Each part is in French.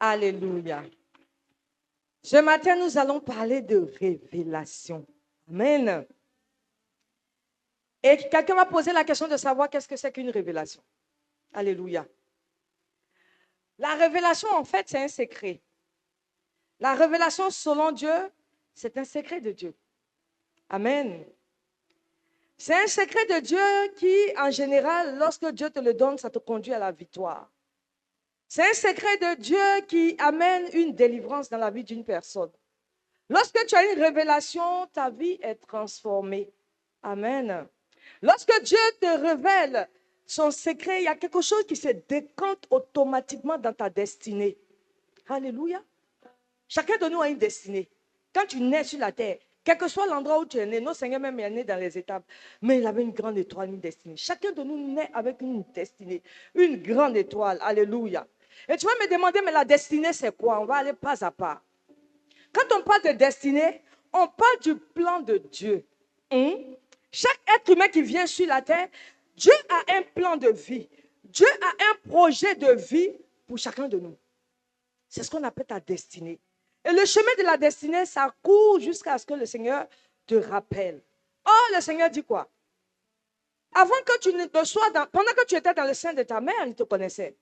Alléluia. Ce matin, nous allons parler de révélation. Amen. Et quelqu'un m'a posé la question de savoir qu'est-ce que c'est qu'une révélation. Alléluia. La révélation, en fait, c'est un secret. La révélation, selon Dieu, c'est un secret de Dieu. Amen. C'est un secret de Dieu qui, en général, lorsque Dieu te le donne, ça te conduit à la victoire. C'est un secret de Dieu qui amène une délivrance dans la vie d'une personne. Lorsque tu as une révélation, ta vie est transformée. Amen. Lorsque Dieu te révèle son secret, il y a quelque chose qui se décante automatiquement dans ta destinée. Alléluia. Chacun de nous a une destinée. Quand tu nais sur la terre, quel que soit l'endroit où tu es né, notre Seigneur même est né dans les étapes, mais il avait une grande étoile, une destinée. Chacun de nous naît avec une destinée, une grande étoile. Alléluia. Et tu vas me demander, mais la destinée, c'est quoi? On va aller pas à pas. Quand on parle de destinée, on parle du plan de Dieu. Chaque être humain qui vient sur la terre, Dieu a un plan de vie. Dieu a un projet de vie pour chacun de nous. C'est ce qu'on appelle ta destinée. Et le chemin de la destinée, ça court jusqu'à ce que le Seigneur te rappelle. Oh, le Seigneur dit quoi? Avant que tu ne sois pendant que tu étais dans le sein de ta mère, il te connaissait.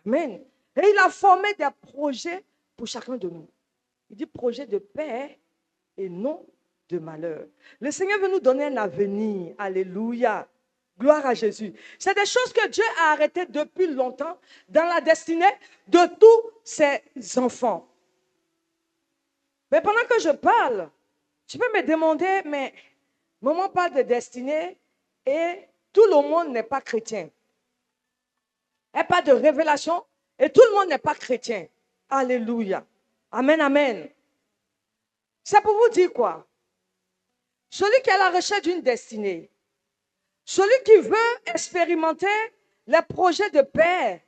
Amen. Et il a formé des projets pour chacun de nous. Il dit projet de paix et non de malheur. Le Seigneur veut nous donner un avenir. Alléluia. Gloire à Jésus. C'est des choses que Dieu a arrêtées depuis longtemps dans la destinée de tous ses enfants. Mais pendant que je parle, tu peux me demander, mais maman parle de destinée et tout le monde n'est pas chrétien. Elle parle de révélation et tout le monde n'est pas chrétien. Alléluia. Amen, amen. C'est pour vous dire quoi? Celui qui est à la recherche d'une destinée, celui qui veut expérimenter les projets de paix,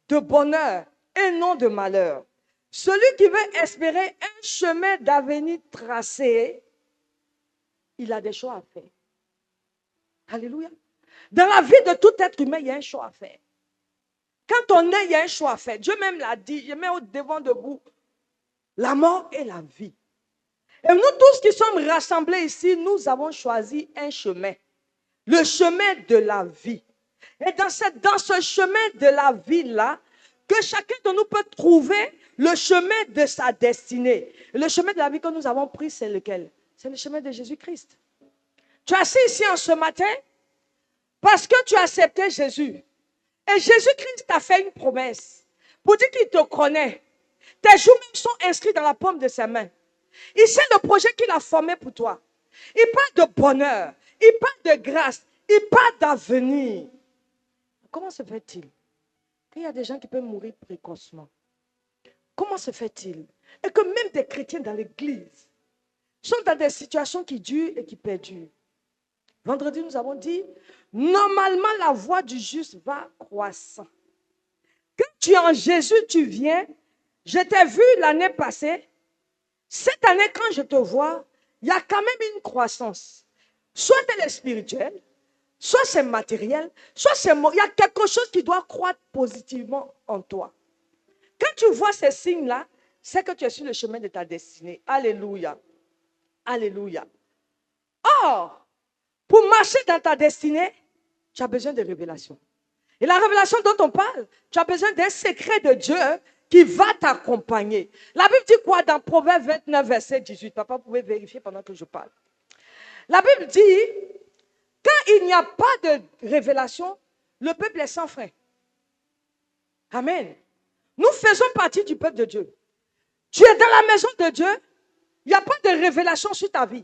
de bonheur et non de malheur, celui qui veut espérer un chemin d'avenir tracé, il a des choix à faire. Alléluia. Dans la vie de tout être humain, il y a un choix à faire. Quand on est, il y a un choix à faire. Dieu même l'a dit, je mets au devant de vous la mort et la vie. Et nous tous qui sommes rassemblés ici, nous avons choisi un chemin. Le chemin de la vie. Et dans ce chemin de la vie-là, que chacun de nous peut trouver le chemin de sa destinée. Le chemin de la vie que nous avons pris, c'est lequel? C'est le chemin de Jésus-Christ. Tu es assis ici en ce matin parce que tu as accepté Jésus. Et Jésus-Christ t'a fait une promesse pour dire qu'il te connaît. Tes jours même sont inscrits dans la paume de ses mains. Il sait le projet qu'il a formé pour toi. Il parle de bonheur, il parle de grâce, il parle d'avenir. Comment se fait-il qu'il y a des gens qui peuvent mourir précocement? Comment se fait-il? Et que même des chrétiens dans l'église sont dans des situations qui durent et qui perdurent. Vendredi, nous avons dit, normalement, la voie du juste va croissant. Quand tu es en Jésus, tu viens. Je t'ai vu l'année passée. Cette année, quand je te vois, il y a quand même une croissance. Soit elle est spirituelle, soit c'est matériel, soit c'est il y a quelque chose qui doit croître positivement en toi. Quand tu vois ces signes-là, c'est que tu es sur le chemin de ta destinée. Alléluia. Alléluia. Or, pour marcher dans ta destinée, tu as besoin de révélation. Et la révélation dont on parle, tu as besoin d'un secret de Dieu qui va t'accompagner. La Bible dit quoi dans Proverbe 29, verset 18? Papa, vous pouvez vérifier pendant que je parle. La Bible dit, quand il n'y a pas de révélation, le peuple est sans frein. Amen. Nous faisons partie du peuple de Dieu. Tu es dans la maison de Dieu, il n'y a pas de révélation sur ta vie.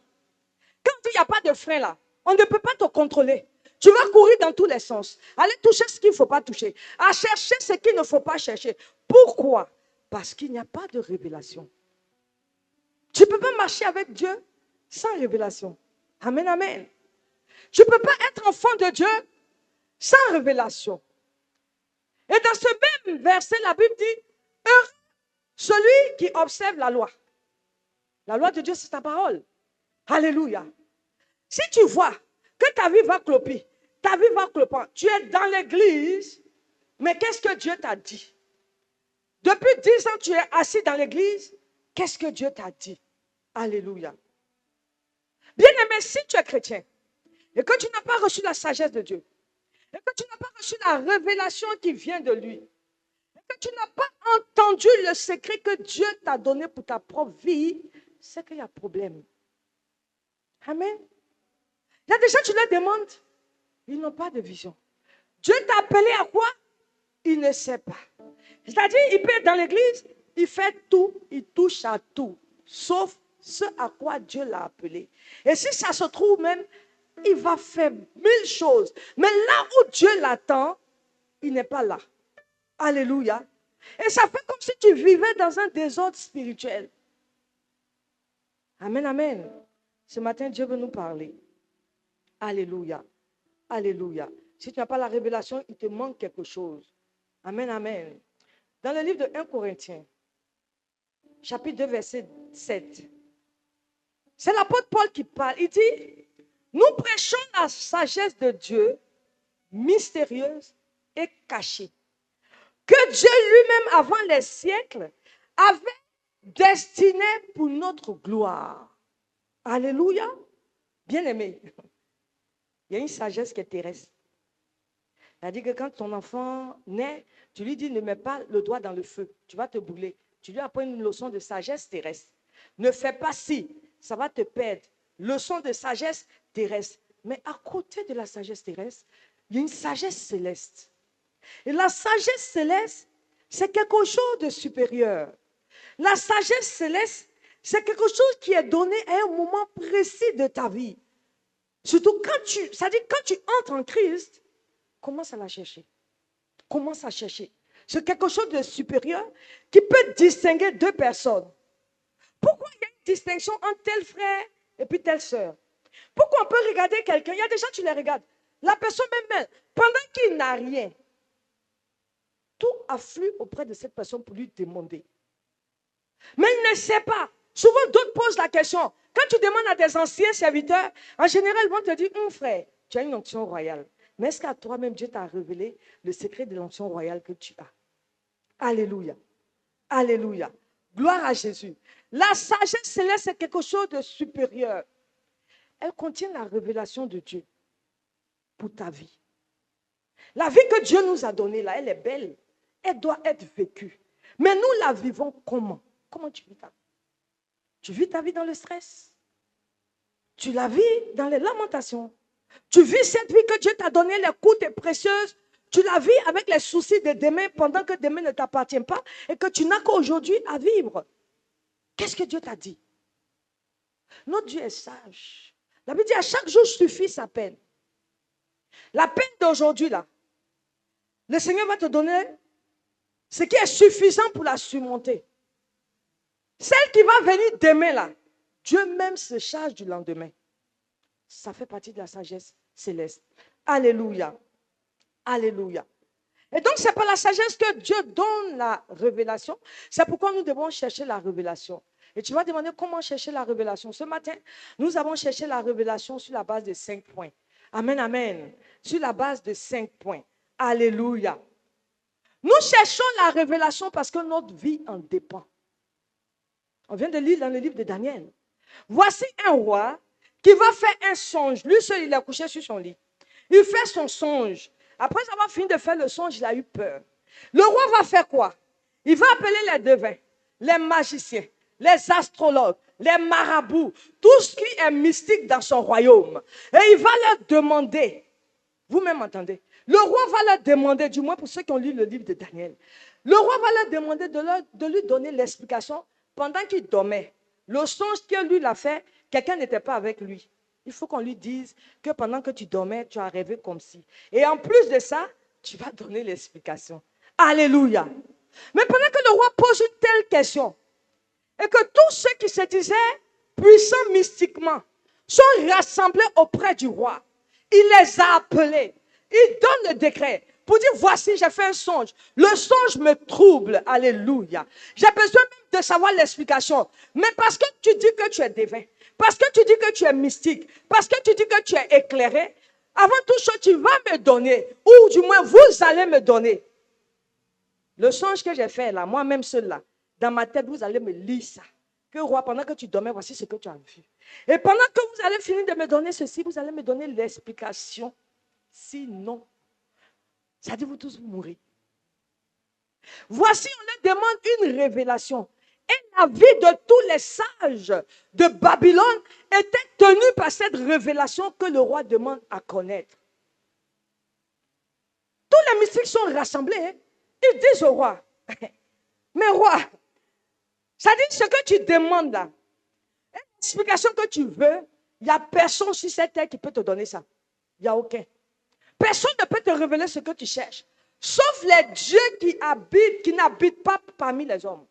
Quand il n'y a pas de frein là, on ne peut pas te contrôler. Tu vas courir dans tous les sens. Aller toucher ce qu'il ne faut pas toucher. À chercher ce qu'il ne faut pas chercher. Pourquoi? Parce qu'il n'y a pas de révélation. Tu ne peux pas marcher avec Dieu sans révélation. Amen, amen. Tu ne peux pas être enfant de Dieu sans révélation. Et dans ce même verset, la Bible dit, heureux celui qui observe la loi. La loi de Dieu, c'est ta parole. Alléluia. Si tu vois que ta vie va cloper, ta vie va clopant, tu es dans l'église, mais qu'est-ce que Dieu t'a dit? Depuis 10 ans, tu es assis dans l'église. Qu'est-ce que Dieu t'a dit? Alléluia. Bien-aimé, si tu es chrétien et que tu n'as pas reçu la sagesse de Dieu, et que tu n'as pas reçu la révélation qui vient de lui, et que tu n'as pas entendu le secret que Dieu t'a donné pour ta propre vie, c'est qu'il y a problème. Amen. Il y a des gens, tu leur demandes, ils n'ont pas de vision. Dieu t'a appelé à quoi? Il ne sait pas. C'est-à-dire, il peut être dans l'église, il fait tout, il touche à tout, sauf ce à quoi Dieu l'a appelé. Et si ça se trouve même, il va faire 1000 choses. Mais là où Dieu l'attend, il n'est pas là. Alléluia. Et ça fait comme si tu vivais dans un désordre spirituel. Amen, amen. Ce matin, Dieu veut nous parler. Alléluia. Alléluia. Si tu n'as pas la révélation, il te manque quelque chose. Amen, amen. Dans le livre de 1 Corinthiens, chapitre 2, verset 7, c'est l'apôtre Paul qui parle. Il dit, nous prêchons la sagesse de Dieu, mystérieuse et cachée, que Dieu lui-même, avant les siècles, avait destinée pour notre gloire. Alléluia. Bien-aimé, il y a une sagesse qui est terrestre. C'est-à-dire que quand ton enfant naît, tu lui dis ne mets pas le doigt dans le feu, tu vas te brûler. Tu lui apprends une leçon de sagesse terrestre. Ne fais pas ci, ça va te perdre. Leçon de sagesse terrestre. Mais à côté de la sagesse terrestre, il y a une sagesse céleste. Et la sagesse céleste, c'est quelque chose de supérieur. La sagesse céleste, c'est quelque chose qui est donné à un moment précis de ta vie. Surtout quand tu entres en Christ, commence à la chercher. Commence à chercher. C'est quelque chose de supérieur qui peut distinguer deux personnes. Pourquoi il y a une distinction entre tel frère et puis telle sœur? Pourquoi on peut regarder quelqu'un? Il y a des gens, tu les regardes. La personne même, pendant qu'il n'a rien, tout afflue auprès de cette personne pour lui demander. Mais il ne sait pas. Souvent, d'autres posent la question. Quand tu demandes à des anciens serviteurs, en général, ils vont te dire, frère, tu as une onction royale. Mais est-ce qu'à toi-même, Dieu t'a révélé le secret de l'onction royale que tu as? Alléluia. Alléluia. Gloire à Jésus. La sagesse céleste, c'est quelque chose de supérieur. Elle contient la révélation de Dieu pour ta vie. La vie que Dieu nous a donnée, là, elle est belle. Elle doit être vécue. Mais nous la vivons comment? Comment tu vis ta vie? Tu vis ta vie dans le stress. Tu la vis dans les lamentations. Tu vis cette vie que Dieu t'a donnée, les courtes et précieuses. Tu la vis avec les soucis de demain pendant que demain ne t'appartient pas et que tu n'as qu'aujourd'hui à vivre. Qu'est-ce que Dieu t'a dit? Notre Dieu est sage. La Bible dit à chaque jour suffit sa peine. La peine d'aujourd'hui, là, le Seigneur va te donner ce qui est suffisant pour la surmonter. Celle qui va venir demain, là, Dieu même se charge du lendemain. Ça fait partie de la sagesse céleste. Alléluia. Alléluia. Et donc, ce n'est pas la sagesse que Dieu donne la révélation. C'est pourquoi nous devons chercher la révélation. Et tu vas demander comment chercher la révélation. Ce matin, nous avons cherché la révélation sur la base de 5 points. Amen, amen. Sur la base de 5 points. Alléluia. Nous cherchons la révélation parce que notre vie en dépend. On vient de lire dans le livre de Daniel. Voici un roi qui va faire un songe. Lui seul, il est couché sur son lit. Il fait son songe. Après avoir fini de faire le songe, il a eu peur. Le roi va faire quoi? Il va appeler les devins, les magiciens, les astrologues, les marabouts, tout ce qui est mystique dans son royaume. Et il va leur demander, vous-même entendez, le roi va leur demander, du moins pour ceux qui ont lu le livre de Daniel, le roi va leur demander de lui donner l'explication pendant qu'il dormait. Le songe que lui l'a fait, quelqu'un n'était pas avec lui. Il faut qu'on lui dise que pendant que tu dormais, tu as rêvé comme ci. Et en plus de ça, tu vas donner l'explication. Alléluia. Mais pendant que le roi pose une telle question, et que tous ceux qui se disaient puissants mystiquement sont rassemblés auprès du roi, il les a appelés. Il donne le décret pour dire, voici, j'ai fait un songe. Le songe me trouble. Alléluia. J'ai besoin même de savoir l'explication. Mais parce que tu dis que tu es divin, parce que tu dis que tu es mystique, parce que tu dis que tu es éclairé, avant toute chose, tu vas me donner, ou du moins vous allez me donner Le songe que j'ai fait là, moi-même seul là, dans ma tête, vous allez me lire ça. Que roi, pendant que tu dormais, voici ce que tu as vu. Et pendant que vous allez finir de me donner ceci, vous allez me donner l'explication. Sinon, ça dit vous tous vous mourrez. Voici, on leur demande une révélation. Et la vie de tous les sages de Babylone était tenue par cette révélation que le roi demande à connaître. Tous les mystiques sont rassemblés. Hein. Ils disent au roi, mais roi, ça dit ce que tu demandes là, l'explication que tu veux, il n'y a personne sur cette terre qui peut te donner ça. Il n'y a aucun. Personne ne peut te révéler ce que tu cherches. Sauf les dieux qui n'habitent pas parmi les hommes.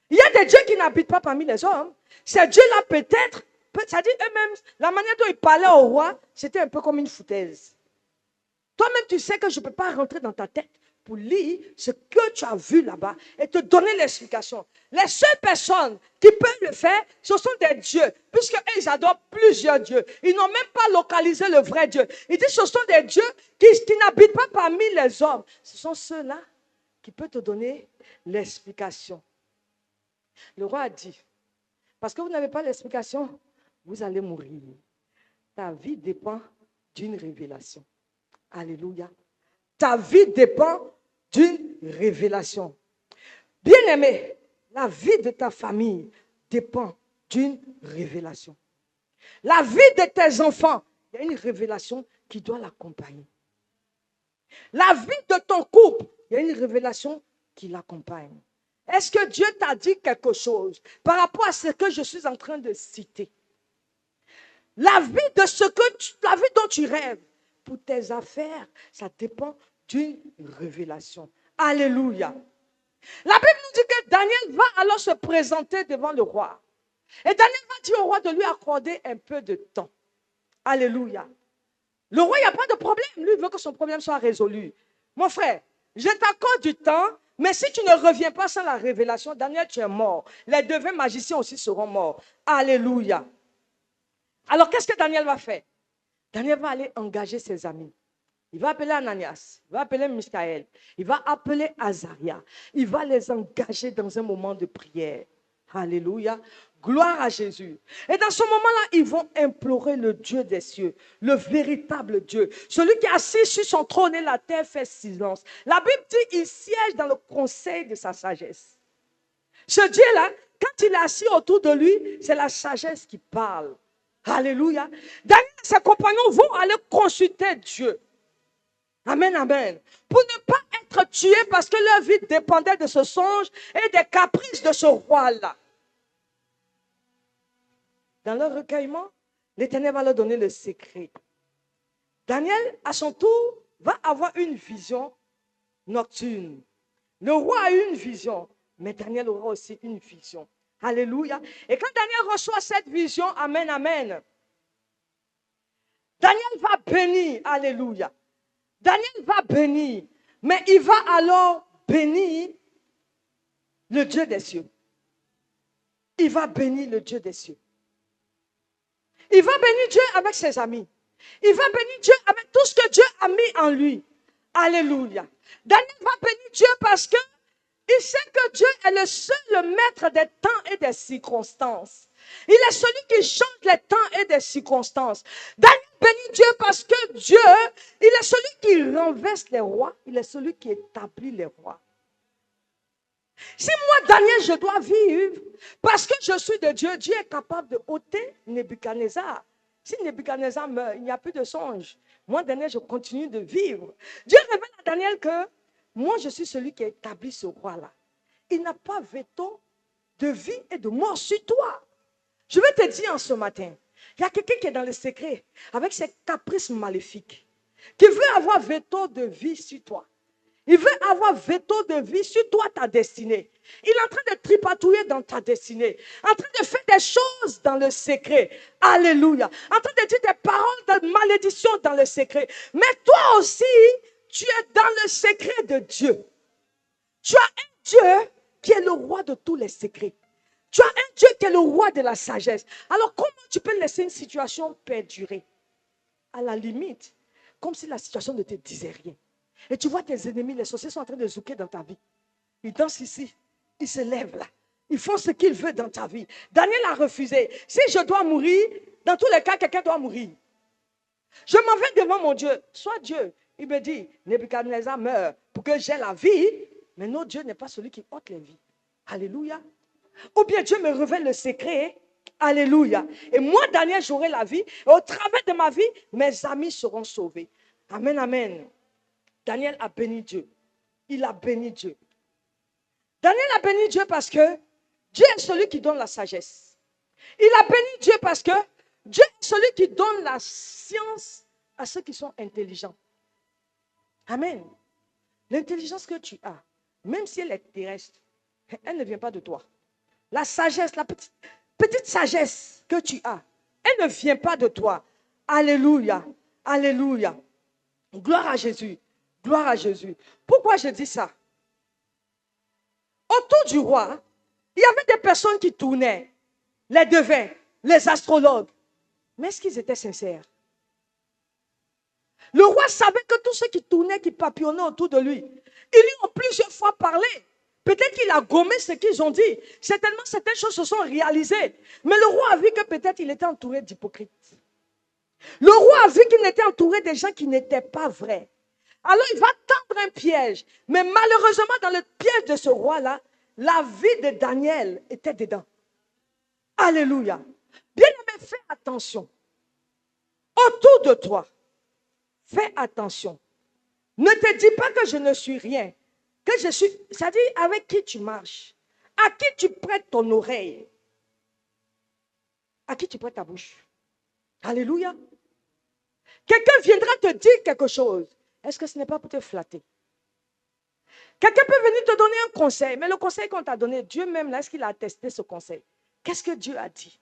Il y a des dieux qui n'habitent pas parmi les hommes. Ces dieux-là peut-être, c'est-à-dire eux-mêmes, la manière dont ils parlaient au roi, c'était un peu comme une foutaise. Toi-même, tu sais que je ne peux pas rentrer dans ta tête pour lire ce que tu as vu là-bas et te donner l'explication. Les seules personnes qui peuvent le faire, ce sont des dieux, puisqu'ils adorent plusieurs dieux. Ils n'ont même pas localisé le vrai Dieu. Ils disent que ce sont des dieux qui n'habitent pas parmi les hommes. Ce sont ceux-là qui peuvent te donner l'explication. Le roi a dit, parce que vous n'avez pas l'explication, vous allez mourir. Ta vie dépend d'une révélation. Alléluia. Ta vie dépend d'une révélation. Bien-aimé, la vie de ta famille dépend d'une révélation. La vie de tes enfants, il y a une révélation qui doit l'accompagner. La vie de ton couple, il y a une révélation qui l'accompagne. Est-ce que Dieu t'a dit quelque chose par rapport à ce que je suis en train de citer? La vie la vie dont tu rêves, pour tes affaires, ça dépend d'une révélation. Alléluia. La Bible nous dit que Daniel va alors se présenter devant le roi. Et Daniel va dire au roi de lui accorder un peu de temps. Alléluia. Le roi, il n'y a pas de problème. Lui, il veut que son problème soit résolu. Mon frère, je t'accorde du temps, mais si tu ne reviens pas sans la révélation, Daniel, tu es mort. Les devins magiciens aussi seront morts. Alléluia. Alors, qu'est-ce que Daniel va faire? Daniel va aller engager ses amis. Il va appeler Ananias, il va appeler Michaël, il va appeler Azaria. Il va les engager dans un moment de prière. Alléluia. Gloire à Jésus. Et dans ce moment-là, ils vont implorer le Dieu des cieux, le véritable Dieu. Celui qui est assis sur son trône et la terre fait silence. La Bible dit qu'il siège dans le conseil de sa sagesse. Ce Dieu-là, quand il est assis autour de lui, c'est la sagesse qui parle. Alléluia. Daniel et ses compagnons vont aller consulter Dieu. Amen, amen. Pour ne pas être tués parce que leur vie dépendait de ce songe et des caprices de ce roi-là. Dans leur recueillement, l'Éternel va leur donner le secret. Daniel, à son tour, va avoir une vision nocturne. Le roi a eu une vision, mais Daniel aura aussi une vision. Alléluia. Et quand Daniel reçoit cette vision, amen, amen, Daniel va bénir. Alléluia. Daniel va bénir, mais il va alors bénir le Dieu des cieux. Il va bénir le Dieu des cieux. Il va bénir Dieu avec ses amis. Il va bénir Dieu avec tout ce que Dieu a mis en lui. Alléluia. Daniel va bénir Dieu parce que il sait que Dieu est le seul maître des temps et des circonstances. Il est celui qui change les temps et des circonstances. Daniel bénit Dieu parce que Dieu, il est celui qui renverse les rois. Il est celui qui établit les rois. Si moi, Daniel, je dois vivre parce que je suis de Dieu, Dieu est capable de ôter Nebuchadnezzar. Si Nebuchadnezzar meurt, il n'y a plus de songe. Moi, Daniel, je continue de vivre. Dieu révèle à Daniel que moi, je suis celui qui a établi ce roi-là. Il n'a pas veto de vie et de mort sur toi. Je vais te dire en ce matin, il y a quelqu'un qui est dans le secret avec ses caprices maléfiques, qui veut avoir veto de vie sur toi. Il veut avoir veto de vie sur toi, ta destinée. Il est en train de tripatouiller dans ta destinée. En train de faire des choses dans le secret. Alléluia. En train de dire des paroles de malédiction dans le secret. Mais toi aussi, tu es dans le secret de Dieu. Tu as un Dieu qui est le roi de tous les secrets. Tu as un Dieu qui est le roi de la sagesse. Alors comment tu peux laisser une situation perdurer? À la limite, comme si la situation ne te disait rien. Et tu vois tes ennemis, les sorciers sont en train de zouker dans ta vie. Ils dansent ici, ils se lèvent là. Ils font ce qu'ils veulent dans ta vie. Daniel a refusé. Si je dois mourir, dans tous les cas, quelqu'un doit mourir. Je m'en vais devant mon Dieu. Soit Dieu, il me dit, Nebuchadnezzar meurt pour que j'ai la vie. Mais non, Dieu n'est pas celui qui ôte les vies. Alléluia. Ou bien Dieu me révèle le secret. Alléluia. Et moi, Daniel, j'aurai la vie. Et au travers de ma vie, mes amis seront sauvés. Amen, amen. Daniel a béni Dieu. Il a béni Dieu. Daniel a béni Dieu parce que Dieu est celui qui donne la sagesse. Il a béni Dieu parce que Dieu est celui qui donne la science à ceux qui sont intelligents. Amen. L'intelligence que tu as, même si elle est terrestre, elle ne vient pas de toi. La sagesse, la petite sagesse que tu as, elle ne vient pas de toi. Alléluia. Alléluia. Gloire à Jésus. Gloire à Jésus. Pourquoi je dis ça? Autour du roi, il y avait des personnes qui tournaient, les devins, les astrologues. Mais est-ce qu'ils étaient sincères? Le roi savait que tous ceux qui tournaient, qui papillonnaient autour de lui, ils lui ont plusieurs fois parlé. Peut-être qu'il a gommé ce qu'ils ont dit. Certainement, certaines choses se sont réalisées. Mais le roi a vu que peut-être il était entouré d'hypocrites. Le roi a vu qu'il était entouré de gens qui n'étaient pas vrais. Alors, il va tendre un piège. Mais malheureusement, dans le piège de ce roi-là, la vie de Daniel était dedans. Alléluia. Bien-aimé, fais attention. Autour de toi, fais attention. Ne te dis pas que je ne suis rien. Que je suis, c'est-à-dire avec qui tu marches. À qui tu prêtes ton oreille. À qui tu prêtes ta bouche. Alléluia. Quelqu'un viendra te dire quelque chose. Est-ce que ce n'est pas pour te flatter? Quelqu'un peut venir te donner un conseil, mais le conseil qu'on t'a donné, Dieu même, là, est-ce qu'il a attesté ce conseil? Qu'est-ce que Dieu a dit?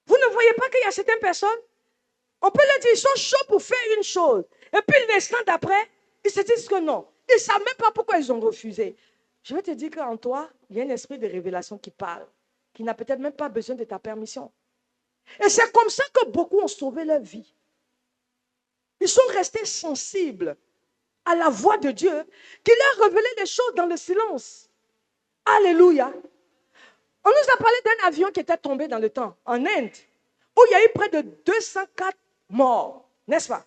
Vous ne voyez pas qu'il y a certaines personnes, on peut leur dire, ils sont chauds pour faire une chose. Et puis l'instant d'après, ils se disent que non. Ils ne savent même pas pourquoi ils ont refusé. Je vais te dire qu'en toi, il y a un esprit de révélation qui parle, qui n'a peut-être même pas besoin de ta permission. Et c'est comme ça que beaucoup ont sauvé leur vie. Ils sont restés sensibles à la voix de Dieu, qui leur révélait des choses dans le silence. Alléluia. On nous a parlé d'un avion qui était tombé dans le temps, en Inde, où il y a eu près de 204 morts, n'est-ce pas?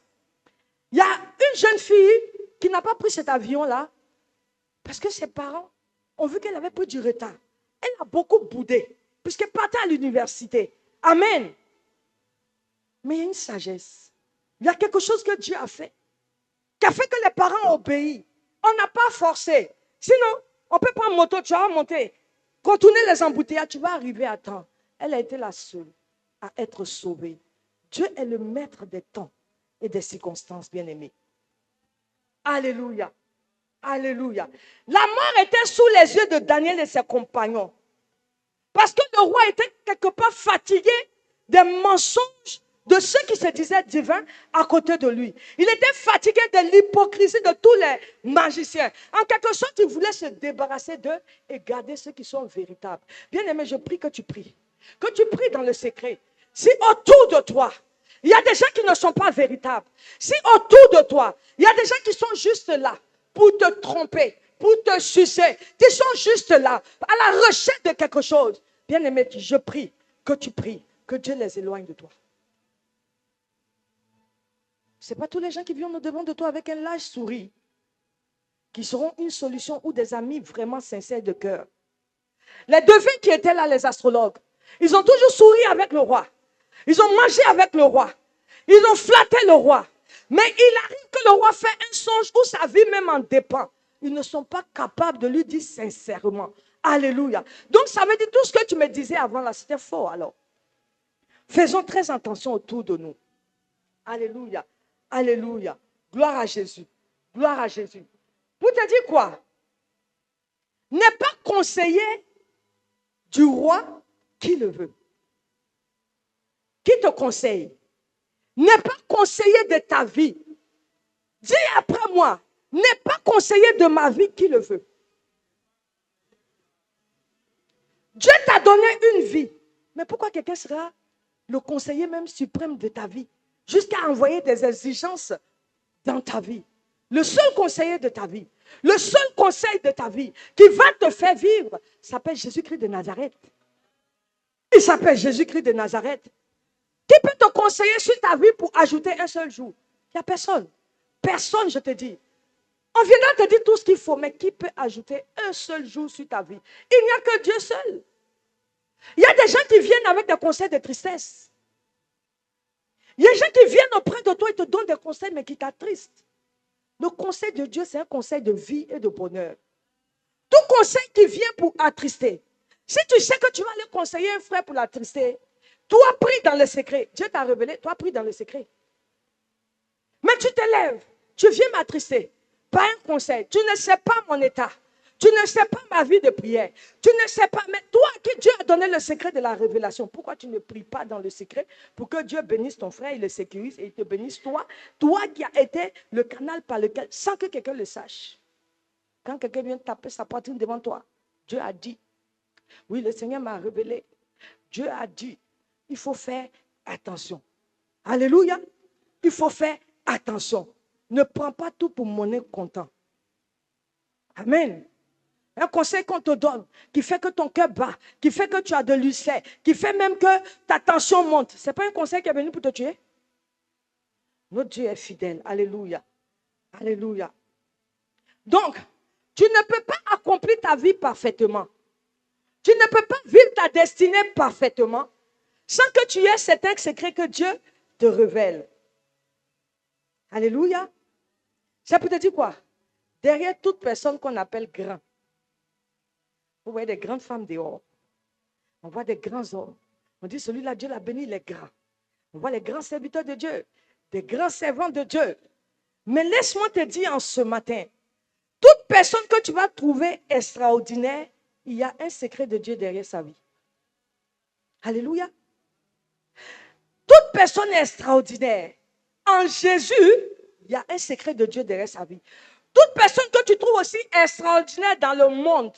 Il y a une jeune fille qui n'a pas pris cet avion-là, parce que ses parents ont vu qu'elle avait pris du retard. Elle a beaucoup boudé, puisqu'elle partait à l'université. Amen. Mais il y a une sagesse. Il y a quelque chose que Dieu a fait, qui a fait que les parents ont obéi. On n'a pas forcé. Sinon, on peut prendre moto, tu vas monter, contourner les embouteillages, tu vas arriver à temps. Elle a été la seule à être sauvée. Dieu est le maître des temps et des circonstances, bien-aimés. Alléluia. Alléluia. La mort était sous les yeux de Daniel et ses compagnons. Parce que le roi était quelque part fatigué des mensonges de ceux qui se disaient divins à côté de lui. Il était fatigué de l'hypocrisie de tous les magiciens. En quelque sorte, il voulait se débarrasser d'eux et garder ceux qui sont véritables. Bien-aimé, je prie que tu pries. Que tu pries dans le secret. Si autour de toi, il y a des gens qui ne sont pas véritables. Si autour de toi, il y a des gens qui sont juste là pour te tromper, pour te sucer. Ils sont juste là, à la recherche de quelque chose. Bien-aimé, je prie que tu pries, que Dieu les éloigne de toi. Ce n'est pas tous les gens qui viennent au-devant de toi avec un large sourire qui seront une solution ou des amis vraiment sincères de cœur. Les devins qui étaient là, les astrologues, ils ont toujours souri avec le roi. Ils ont mangé avec le roi. Ils ont flatté le roi. Mais il arrive que le roi fait un songe où sa vie même en dépend. Ils ne sont pas capables de lui dire sincèrement. Alléluia. Donc ça veut dire tout ce que tu me disais avant là, c'était faux alors. Faisons très attention autour de nous. Alléluia. Alléluia. Gloire à Jésus. Gloire à Jésus. Pour te dire quoi? N'est pas conseiller du roi qui le veut. Qui te conseille? N'est pas conseiller de ta vie. Dis après moi, n'est pas conseiller de ma vie qui le veut. Dieu t'a donné une vie. Mais pourquoi quelqu'un sera le conseiller même suprême de ta vie? Jusqu'à envoyer des exigences dans ta vie. Le seul conseiller de ta vie, le seul conseil de ta vie qui va te faire vivre s'appelle Jésus-Christ de Nazareth. Il s'appelle Jésus-Christ de Nazareth. Qui peut te conseiller sur ta vie pour ajouter un seul jour? Il n'y a personne. Personne, je te dis. On viendra te dire tout ce qu'il faut, mais qui peut ajouter un seul jour sur ta vie? Il n'y a que Dieu seul. Il y a des gens qui viennent avec des conseils de tristesse. Il y a des gens qui viennent auprès de toi et te donnent des conseils, mais qui t'attristent. Le conseil de Dieu, c'est un conseil de vie et de bonheur. Tout conseil qui vient pour attrister. Si tu sais que tu vas aller conseiller un frère pour l'attrister, toi prie dans le secret. Dieu t'a révélé, toi prie dans le secret. Mais tu te lèves, tu viens m'attrister. Pas un conseil. Tu ne sais pas mon état. Tu ne sais pas ma vie de prière. Tu ne sais pas. Mais toi qui Dieu a donné le secret de la révélation, pourquoi tu ne pries pas dans le secret pour que Dieu bénisse ton frère, il le sécurise et il te bénisse toi. Toi qui as été le canal par lequel, sans que quelqu'un le sache. Quand quelqu'un vient taper sa poitrine devant toi, Dieu a dit, oui, le Seigneur m'a révélé. Dieu a dit, il faut faire attention. Alléluia. Il faut faire attention. Ne prends pas tout pour monnaie comptant. Amen. Un conseil qu'on te donne, qui fait que ton cœur bat, qui fait que tu as de l'ulcère, qui fait même que ta tension monte. Ce n'est pas un conseil qui est venu pour te tuer. Notre Dieu est fidèle. Alléluia. Alléluia. Donc, tu ne peux pas accomplir ta vie parfaitement. Tu ne peux pas vivre ta destinée parfaitement sans que tu aies cet secret que Dieu te révèle. Alléluia. Ça peut te dire quoi? Derrière toute personne qu'on appelle grand, vous voyez des grandes femmes dehors. On voit des grands hommes. On dit celui-là, Dieu l'a béni, il est grand. On voit les grands serviteurs de Dieu, des grands servants de Dieu. Mais laisse-moi te dire en ce matin, toute personne que tu vas trouver extraordinaire, il y a un secret de Dieu derrière sa vie. Alléluia. Toute personne extraordinaire, en Jésus, il y a un secret de Dieu derrière sa vie. Toute personne que tu trouves aussi extraordinaire dans le monde,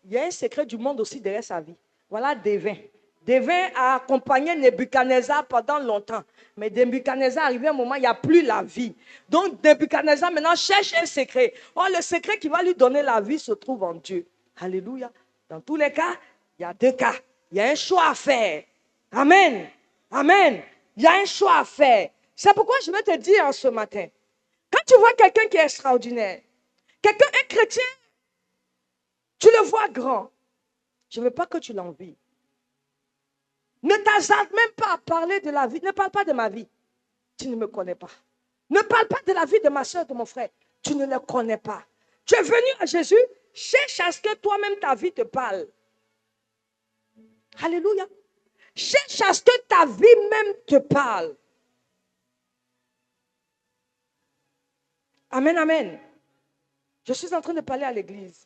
il y a un secret du monde aussi derrière sa vie. Voilà Dévin. Dévin a accompagné Nebuchadnezzar pendant longtemps. Mais Nebuchadnezzar, arrivé un moment, il n'y a plus la vie. Donc Nebuchadnezzar maintenant cherche un secret. Oh, le secret qui va lui donner la vie se trouve en Dieu. Alléluia. Dans tous les cas, il y a deux cas. Il y a un choix à faire. Amen. Amen. Il y a un choix à faire. C'est pourquoi je vais te dire en ce matin, quand tu vois quelqu'un qui est extraordinaire, quelqu'un, un chrétien, tu le vois grand, je ne veux pas que tu l'envies. Ne t'hasarde même pas à parler de la vie. Ne parle pas de ma vie. Tu ne me connais pas. Ne parle pas de la vie de ma soeur, de mon frère. Tu ne le connais pas. Tu es venu à Jésus, cherche à ce que toi-même ta vie te parle. Alléluia. Cherche à ce que ta vie même te parle. Amen, amen. Je suis en train de parler à l'église.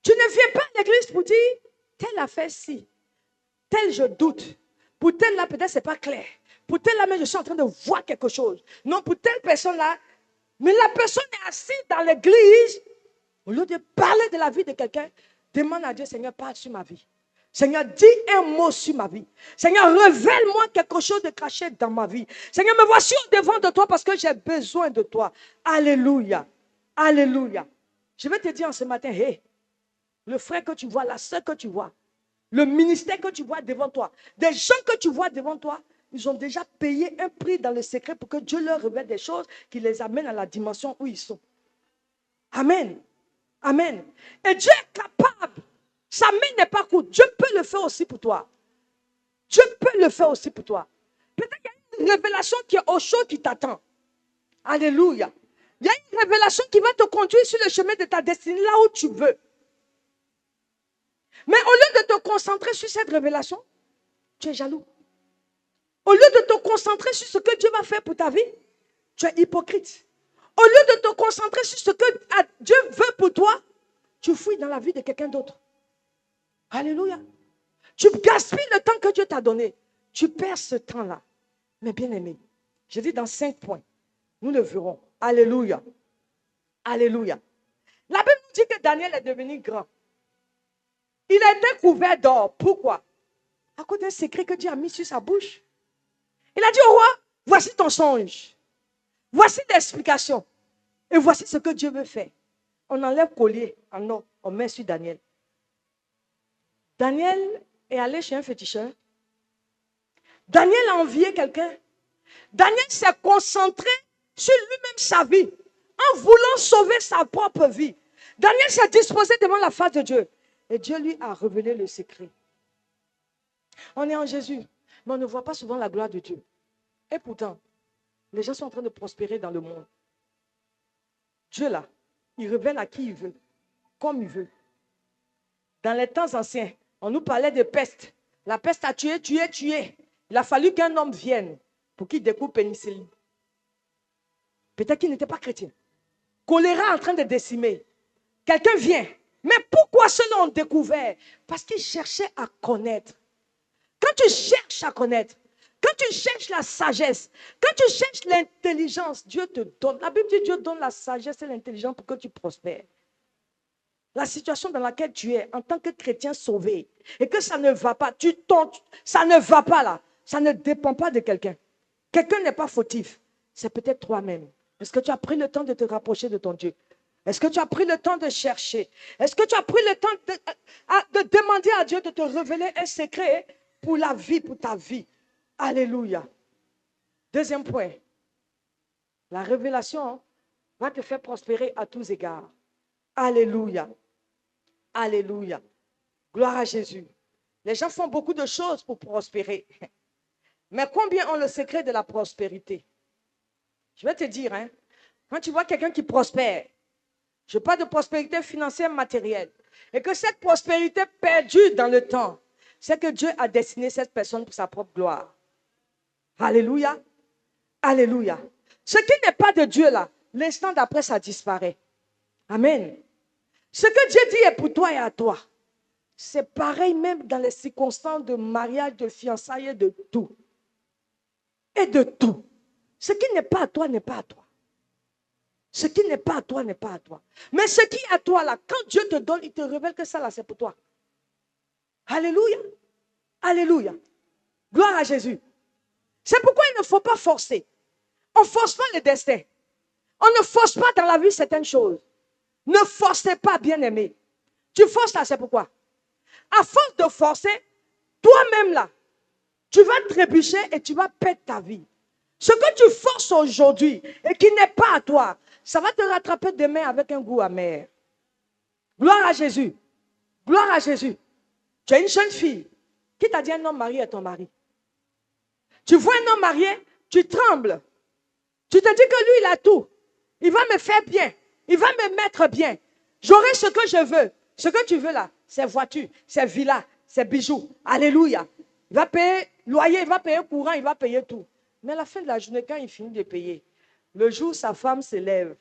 Tu ne viens pas à l'église pour dire, telle affaire ci, tel je doute. Pour telle là, peut-être ce n'est pas clair. Pour telle là, mais je suis en train de voir quelque chose. Non, pour telle personne là, mais la personne est assise dans l'église. Au lieu de parler de la vie de quelqu'un, demande à Dieu, Seigneur, parle sur ma vie. Seigneur, dis un mot sur ma vie. Seigneur, révèle-moi quelque chose de caché dans ma vie. Seigneur, me voici au devant de toi parce que j'ai besoin de toi. Alléluia. Alléluia. Je vais te dire en ce matin, hey, le frère que tu vois, la soeur que tu vois, le ministère que tu vois devant toi, des gens que tu vois devant toi, ils ont déjà payé un prix dans le secret pour que Dieu leur révèle des choses qui les amènent à la dimension où ils sont. Amen. Amen. Et Dieu est capable. Sa main n'est pas courte. Dieu peut le faire aussi pour toi. Dieu peut le faire aussi pour toi. Peut-être qu'il y a une révélation qui est au chaud qui t'attend. Alléluia. Il y a une révélation qui va te conduire sur le chemin de ta destinée, là où tu veux. Mais au lieu de te concentrer sur cette révélation, tu es jaloux. Au lieu de te concentrer sur ce que Dieu va faire pour ta vie, tu es hypocrite. Au lieu de te concentrer sur ce que Dieu veut pour toi, tu fouilles dans la vie de quelqu'un d'autre. Alléluia. Tu gaspilles le temps que Dieu t'a donné. Tu perds ce temps-là. Mais bien aimé, je dis dans 5 points, nous le verrons. Alléluia. Alléluia. La Bible nous dit que Daniel est devenu grand. Il a été couvert d'or. Pourquoi? À cause d'un secret que Dieu a mis sur sa bouche. Il a dit au roi, voici ton songe. Voici l'explication. Et voici ce que Dieu veut faire. On enlève collier en or, on met sur Daniel. Daniel est allé chez un féticheur. Daniel a envié quelqu'un. Daniel s'est concentré sur lui-même sa vie, en voulant sauver sa propre vie. Daniel s'est disposé devant la face de Dieu. Et Dieu lui a révélé le secret. On est en Jésus, mais on ne voit pas souvent la gloire de Dieu. Et pourtant, les gens sont en train de prospérer dans le monde. Dieu là, il révèle à qui il veut, comme il veut. Dans les temps anciens, on nous parlait de peste. La peste a tué. Il a fallu qu'un homme vienne pour qu'il découvre pénicilline. Peut-être qu'il n'était pas chrétien. Choléra en train de décimer. Quelqu'un vient. Mais pourquoi ceux-là ont découvert? Parce qu'ils cherchaient à connaître. Quand tu cherches à connaître, quand tu cherches la sagesse, quand tu cherches l'intelligence, Dieu te donne. La Bible dit Dieu donne la sagesse et l'intelligence pour que tu prospères. La situation dans laquelle tu es en tant que chrétien sauvé et que ça ne va pas, tu tombes, ça ne va pas là. Ça ne dépend pas de quelqu'un. Quelqu'un n'est pas fautif. C'est peut-être toi-même. Est-ce que tu as pris le temps de te rapprocher de ton Dieu? Est-ce que tu as pris le temps de chercher? Est-ce que tu as pris le temps de demander à Dieu de te révéler un secret pour la vie, pour ta vie? Alléluia. Deuxième point. La révélation va te faire prospérer à tous égards. Alléluia. Alléluia. Gloire à Jésus. Les gens font beaucoup de choses pour prospérer. Mais combien ont le secret de la prospérité? Je vais te dire, quand tu vois quelqu'un qui prospère, je parle de prospérité financière matérielle, et que cette prospérité perdure dans le temps, c'est que Dieu a destiné cette personne pour sa propre gloire. Alléluia. Alléluia. Ce qui n'est pas de Dieu là, l'instant d'après, ça disparaît. Amen. Ce que Dieu dit est pour toi et à toi. C'est pareil même dans les circonstances de mariage, de fiançailles et de tout. Et de tout. Ce qui n'est pas à toi n'est pas à toi. Ce qui n'est pas à toi n'est pas à toi. Mais ce qui est à toi là, quand Dieu te donne, il te révèle que ça là, c'est pour toi. Alléluia. Alléluia. Gloire à Jésus. C'est pourquoi il ne faut pas forcer. On ne force pas le destin. On ne force pas dans la vie certaines choses. Ne forcez pas, bien-aimé. Tu forces là, c'est pourquoi? À force de forcer, toi-même là, tu vas trébucher et tu vas perdre ta vie. Ce que tu forces aujourd'hui et qui n'est pas à toi, ça va te rattraper demain avec un goût amer. Gloire à Jésus. Gloire à Jésus. Tu es une jeune fille. Qui t'a dit un homme marié est ton mari? Tu vois un homme marié, tu trembles. Tu te dis que lui, il a tout. Il va me faire bien. Il va me mettre bien. J'aurai ce que je veux. Ce que tu veux là, c'est voiture, c'est villa, c'est bijoux. Alléluia. Il va payer loyer, il va payer courant, il va payer tout. Mais à la fin de la journée, quand il finit de payer, le jour où sa femme se lève,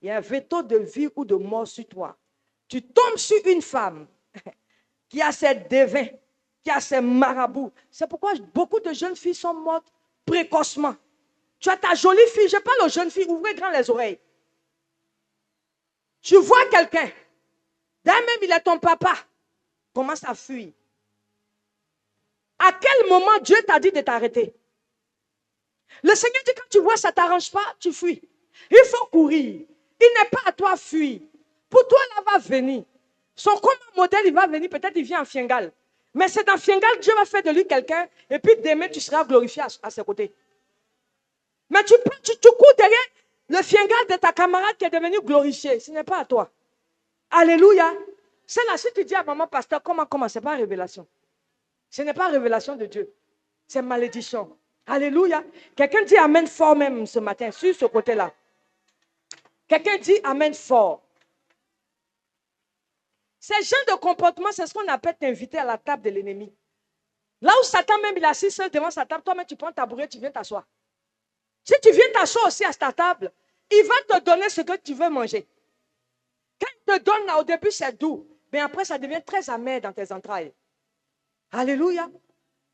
il y a un veto de vie ou de mort sur toi. Tu tombes sur une femme qui a ses devins, qui a ses marabouts. C'est pourquoi beaucoup de jeunes filles sont mortes précocement. Tu as ta jolie fille, je parle aux jeunes filles, ouvrez grand les oreilles. Tu vois quelqu'un, d'un même il est ton papa, commence à fuir. À quel moment Dieu t'a dit de t'arrêter? Le Seigneur dit quand tu vois ça ne t'arrange pas, tu fuis. Il faut courir. Il n'est pas à toi de fuir. Pour toi, là va venir. Son commun modèle, il va venir, peut-être il vient en Fiengal. Mais c'est dans Fiengal, Dieu va faire de lui quelqu'un, et puis demain, tu seras glorifié à ses côtés. Mais tu cours derrière le Fiengal de ta camarade qui est devenu glorifié. Ce n'est pas à toi. Alléluia. C'est là, si tu dis à maman, pasteur, comment, ce n'est pas révélation. Ce n'est pas révélation de Dieu. C'est malédiction. Alléluia. Quelqu'un dit amen fort même ce matin, sur ce côté-là. Quelqu'un dit amen fort. Ces genres de comportement, c'est ce qu'on appelle t'inviter à la table de l'ennemi. Là où Satan même, il est assis seul devant sa table, toi-même, tu prends ta tabouret, tu viens t'asseoir. Si tu viens t'asseoir aussi à ta table, il va te donner ce que tu veux manger. Quand il te donne là, au début, c'est doux. Mais après, ça devient très amer dans tes entrailles. Alléluia.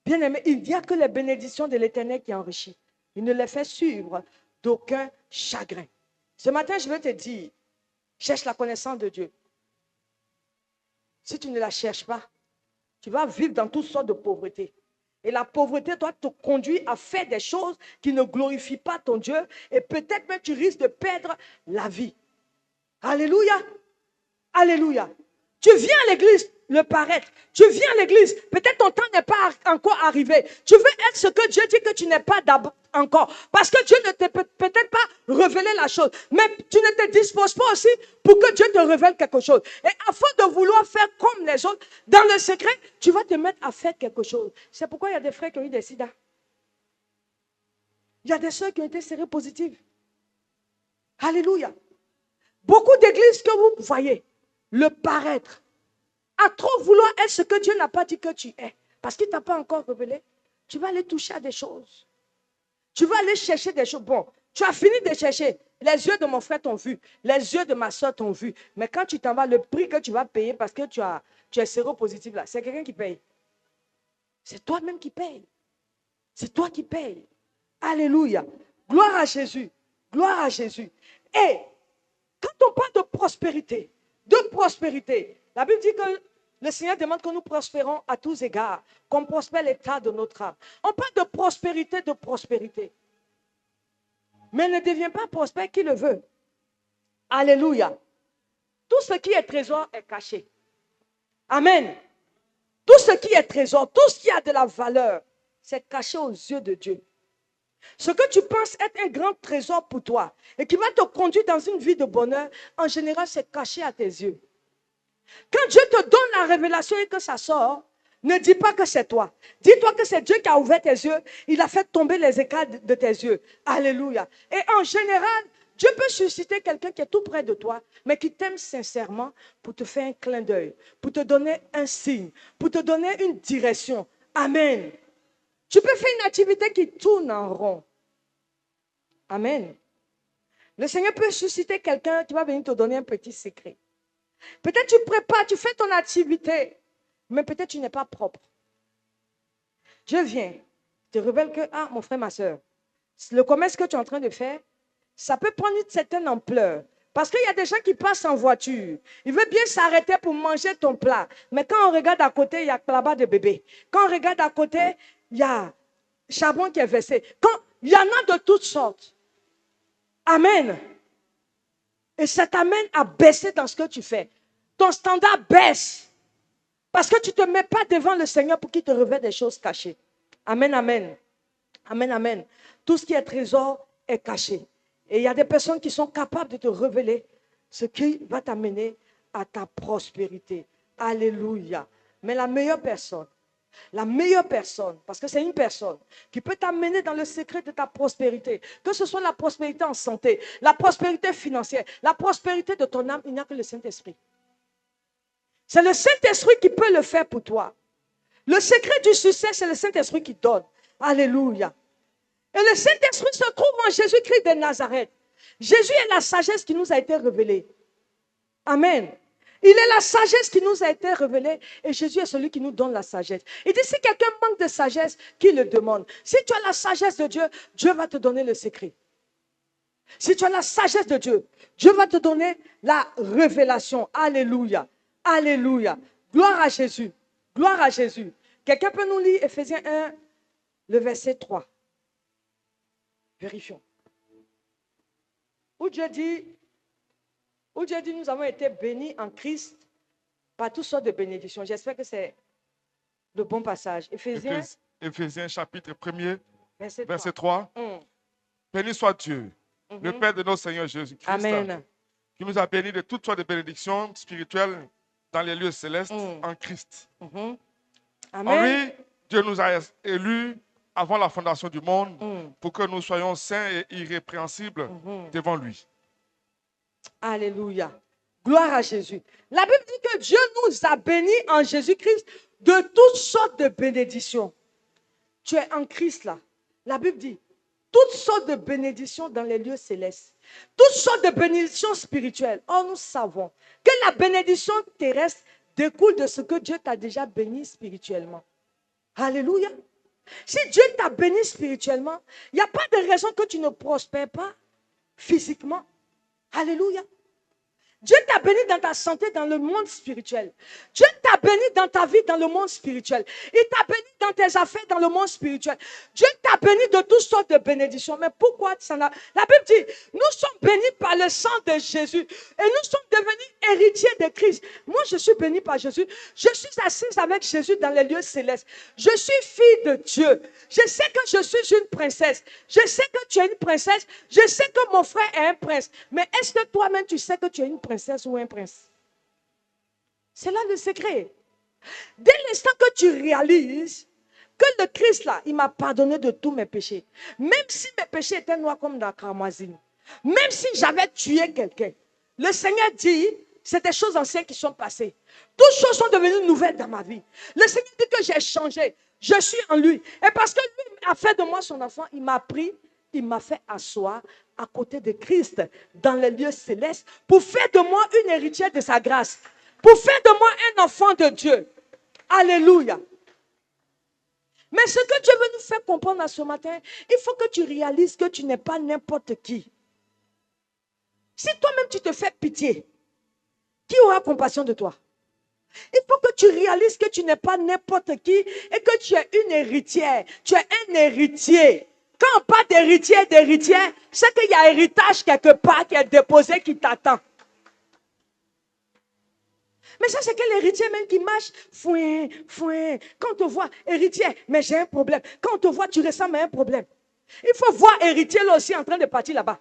Bien-aimé, il n'y a que les bénédictions de l'Éternel qui enrichit. Il ne les fait suivre d'aucun chagrin. Ce matin, je veux te dire, cherche la connaissance de Dieu. Si tu ne la cherches pas, tu vas vivre dans toutes sortes de pauvreté. Et la pauvreté doit te conduire à faire des choses qui ne glorifient pas ton Dieu. Et peut-être même tu risques de perdre la vie. Alléluia. Alléluia. Tu viens à l'église, le paraître. Tu viens à l'église, peut-être ton temps n'est pas encore arrivé. Tu veux être ce que Dieu dit que tu n'es pas encore. Parce que Dieu ne t'a peut-être pas révélé la chose. Mais tu ne te disposes pas aussi pour que Dieu te révèle quelque chose. Et afin de vouloir faire comme les autres, dans le secret, tu vas te mettre à faire quelque chose. C'est pourquoi il y a des frères qui ont eu des sida. Il y a des soeurs qui ont été séropositives. Alléluia. Beaucoup d'églises que vous voyez, le paraître, à trop vouloir être ce que Dieu n'a pas dit que tu es, parce qu'il ne t'a pas encore révélé, tu vas aller toucher à des choses. Tu vas aller chercher des choses. Bon, tu as fini de chercher. Les yeux de mon frère t'ont vu. Les yeux de ma soeur t'ont vu. Mais quand tu t'en vas, le prix que tu vas payer parce que tu es séropositif là, c'est quelqu'un qui paye. C'est toi-même qui paye. C'est toi qui payes. Alléluia. Gloire à Jésus. Gloire à Jésus. Et quand on parle de prospérité, la Bible dit que le Seigneur demande que nous prospérons à tous égards, qu'on prospère l'état de notre âme. On parle de prospérité. Mais ne devient pas prospère qui le veut. Alléluia. Tout ce qui est trésor est caché. Amen. Tout ce qui est trésor, tout ce qui a de la valeur, c'est caché aux yeux de Dieu. Ce que tu penses être un grand trésor pour toi et qui va te conduire dans une vie de bonheur, en général, c'est caché à tes yeux. Quand Dieu te donne la révélation et que ça sort, ne dis pas que c'est toi. Dis-toi que c'est Dieu qui a ouvert tes yeux. Il a fait tomber les écailles de tes yeux. Alléluia. Et en général, Dieu peut susciter quelqu'un qui est tout près de toi, mais qui t'aime sincèrement pour te faire un clin d'œil, pour te donner un signe, pour te donner une direction. Amen. Tu peux faire une activité qui tourne en rond. Amen. Le Seigneur peut susciter quelqu'un qui va venir te donner un petit secret. Peut-être tu prépares, tu fais ton activité, mais peut-être tu n'es pas propre. Je viens, te révèle que, mon frère, ma soeur, le commerce que tu es en train de faire, ça peut prendre une certaine ampleur. Parce qu'il y a des gens qui passent en voiture. Ils veulent bien s'arrêter pour manger ton plat. Mais quand on regarde à côté, il y a là-bas de bébé. Quand on regarde à côté, il y a charbon qui est versé. Il y en a de toutes sortes. Amen. Et ça t'amène à baisser dans ce que tu fais. Ton standard baisse. Parce que tu ne te mets pas devant le Seigneur pour qu'il te révèle des choses cachées. Amen, amen. Amen, amen. Tout ce qui est trésor est caché. Et il y a des personnes qui sont capables de te révéler ce qui va t'amener à ta prospérité. Alléluia. Mais la meilleure personne, parce que c'est une personne qui peut t'amener dans le secret de ta prospérité, que ce soit la prospérité en santé, la prospérité financière, la prospérité de ton âme, il n'y a que le Saint-Esprit. C'est le Saint-Esprit qui peut le faire pour toi. Le secret du succès, c'est le Saint-Esprit qui donne. Alléluia. Et le Saint-Esprit se trouve en Jésus-Christ de Nazareth. Jésus est la sagesse qui nous a été révélée. Amen. Il est la sagesse qui nous a été révélée et Jésus est celui qui nous donne la sagesse. Il dit, si quelqu'un manque de sagesse, qu'il le demande. Si tu as la sagesse de Dieu, Dieu va te donner le secret. Si tu as la sagesse de Dieu, Dieu va te donner la révélation. Alléluia. Alléluia. Gloire à Jésus. Gloire à Jésus. Quelqu'un peut nous lire Éphésiens 1, le verset 3. Vérifions. Où Dieu dit, nous avons été bénis en Christ par toutes sortes de bénédictions. J'espère que c'est le bon passage. Éphésiens chapitre 1er, verset 3. Béni soit Dieu, le Père de notre Seigneur Jésus-Christ, Amen. Qui nous a bénis de toutes sortes de bénédictions spirituelles dans les lieux célestes en Christ. Amen. En lui, Dieu nous a élus avant la fondation du monde pour que nous soyons saints et irrépréhensibles devant lui. Alléluia. Gloire à Jésus. La Bible dit que Dieu nous a bénis en Jésus-Christ de toutes sortes de bénédictions. Tu es en Christ là. La Bible dit toutes sortes de bénédictions dans les lieux célestes. Toutes sortes de bénédictions spirituelles. Or, nous savons que la bénédiction terrestre découle de ce que Dieu t'a déjà béni spirituellement. Alléluia. Si Dieu t'a béni spirituellement, il n'y a pas de raison que tu ne prospères pas physiquement. Alléluia. Dieu t'a béni dans ta santé, dans le monde spirituel. Dieu t'a béni dans ta vie, dans le monde spirituel. Il t'a béni dans tes affaires dans le monde spirituel. Dieu t'a béni de toutes sortes de bénédictions. Mais pourquoi ça n'a... La Bible dit, nous sommes bénis par le sang de Jésus et nous sommes devenus héritiers de Christ. Moi, je suis béni par Jésus. Je suis assise avec Jésus dans les lieux célestes. Je suis fille de Dieu. Je sais que je suis une princesse. Je sais que tu es une princesse. Je sais que mon frère est un prince. Mais est-ce que toi-même, tu sais que tu es une princesse ou un prince? C'est là le secret. Dès l'instant que tu réalises que le Christ là, il m'a pardonné de tous mes péchés. Même si mes péchés étaient noirs comme de la cramoisine. Même si j'avais tué quelqu'un. Le Seigneur dit, c'est des choses anciennes qui sont passées. Toutes choses sont devenues nouvelles dans ma vie. Le Seigneur dit que j'ai changé. Je suis en lui. Et parce que lui a fait de moi son enfant, il m'a pris, il m'a fait asseoir à côté de Christ dans les lieux célestes pour faire de moi une héritière de sa grâce. Pour faire de moi un enfant de Dieu. Alléluia. Mais ce que Dieu veut nous faire comprendre ce matin, il faut que tu réalises que tu n'es pas n'importe qui. Si toi-même tu te fais pitié, qui aura compassion de toi? Il faut que tu réalises que tu n'es pas n'importe qui et que tu es une héritière. Tu es un héritier. Quand on parle d'héritière, c'est qu'il y a héritage quelque part qui est déposé, qui t'attend. Mais ça, c'est quel héritier même qui marche? Fouin. Quand on te voit, héritier, mais j'ai un problème. Quand on te voit, tu ressembles à un problème. Il faut voir héritier là aussi en train de partir là-bas.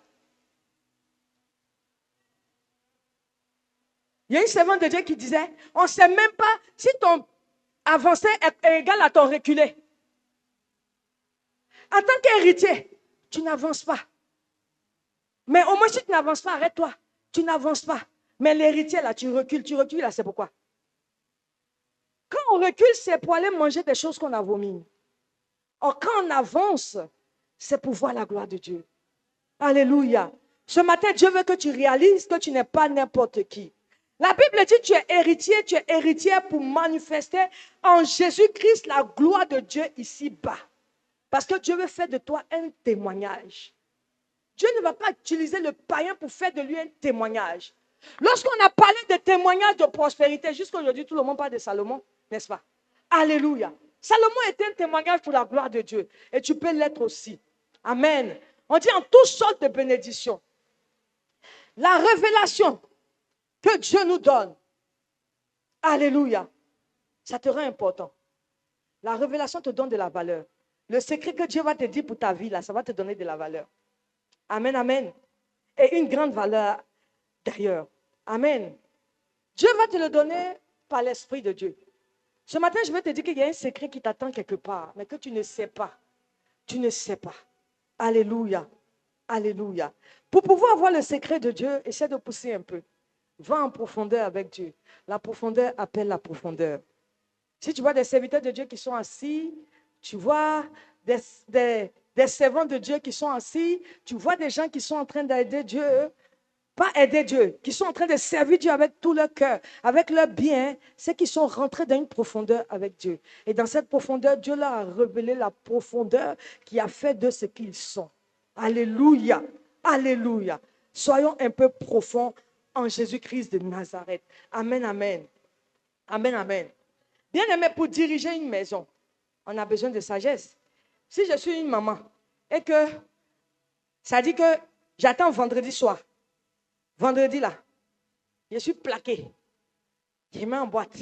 Il y a une servante de Dieu qui disait, on ne sait même pas si ton avancé est égal à ton reculé. En tant qu'héritier, tu n'avances pas. Mais au moins si tu n'avances pas, arrête-toi. Tu n'avances pas. Mais l'héritier, là, tu recules, là, c'est pourquoi? Quand on recule, c'est pour aller manger des choses qu'on a vomi. Or, quand on avance, c'est pour voir la gloire de Dieu. Alléluia. Ce matin, Dieu veut que tu réalises que tu n'es pas n'importe qui. La Bible dit que tu es héritière pour manifester en Jésus-Christ la gloire de Dieu ici-bas. Parce que Dieu veut faire de toi un témoignage. Dieu ne va pas utiliser le païen pour faire de lui un témoignage. Lorsqu'on a parlé de témoignage de prospérité, jusqu'à aujourd'hui, tout le monde parle de Salomon, n'est-ce pas? Alléluia. Salomon était un témoignage pour la gloire de Dieu. Et tu peux l'être aussi. Amen. On dit en toutes sortes de bénédictions. La révélation que Dieu nous donne. Alléluia. Ça te rend important. La révélation te donne de la valeur. Le secret que Dieu va te dire pour ta vie, là, ça va te donner de la valeur. Amen, amen. Et une grande valeur d'ailleurs. Amen. Dieu va te le donner par l'Esprit de Dieu. Ce matin, je vais te dire qu'il y a un secret qui t'attend quelque part, mais que tu ne sais pas. Tu ne sais pas. Alléluia. Alléluia. Pour pouvoir avoir le secret de Dieu, essaie de pousser un peu. Va en profondeur avec Dieu. La profondeur appelle la profondeur. Si tu vois des serviteurs de Dieu qui sont assis, tu vois des servants de Dieu qui sont assis, tu vois des gens qui sont en train d'aider Dieu, pas aider Dieu, qui sont en train de servir Dieu avec tout leur cœur, avec leur bien, c'est qu'ils sont rentrés dans une profondeur avec Dieu. Et dans cette profondeur, Dieu leur a révélé la profondeur qui a fait de ce qu'ils sont. Alléluia, alléluia. Soyons un peu profonds en Jésus-Christ de Nazareth. Amen, amen. Amen, amen. Bien aimé, pour diriger une maison, on a besoin de sagesse. Si je suis une maman et que ça dit que j'attends vendredi soir, vendredi là, je suis plaqué, je mets en boîte.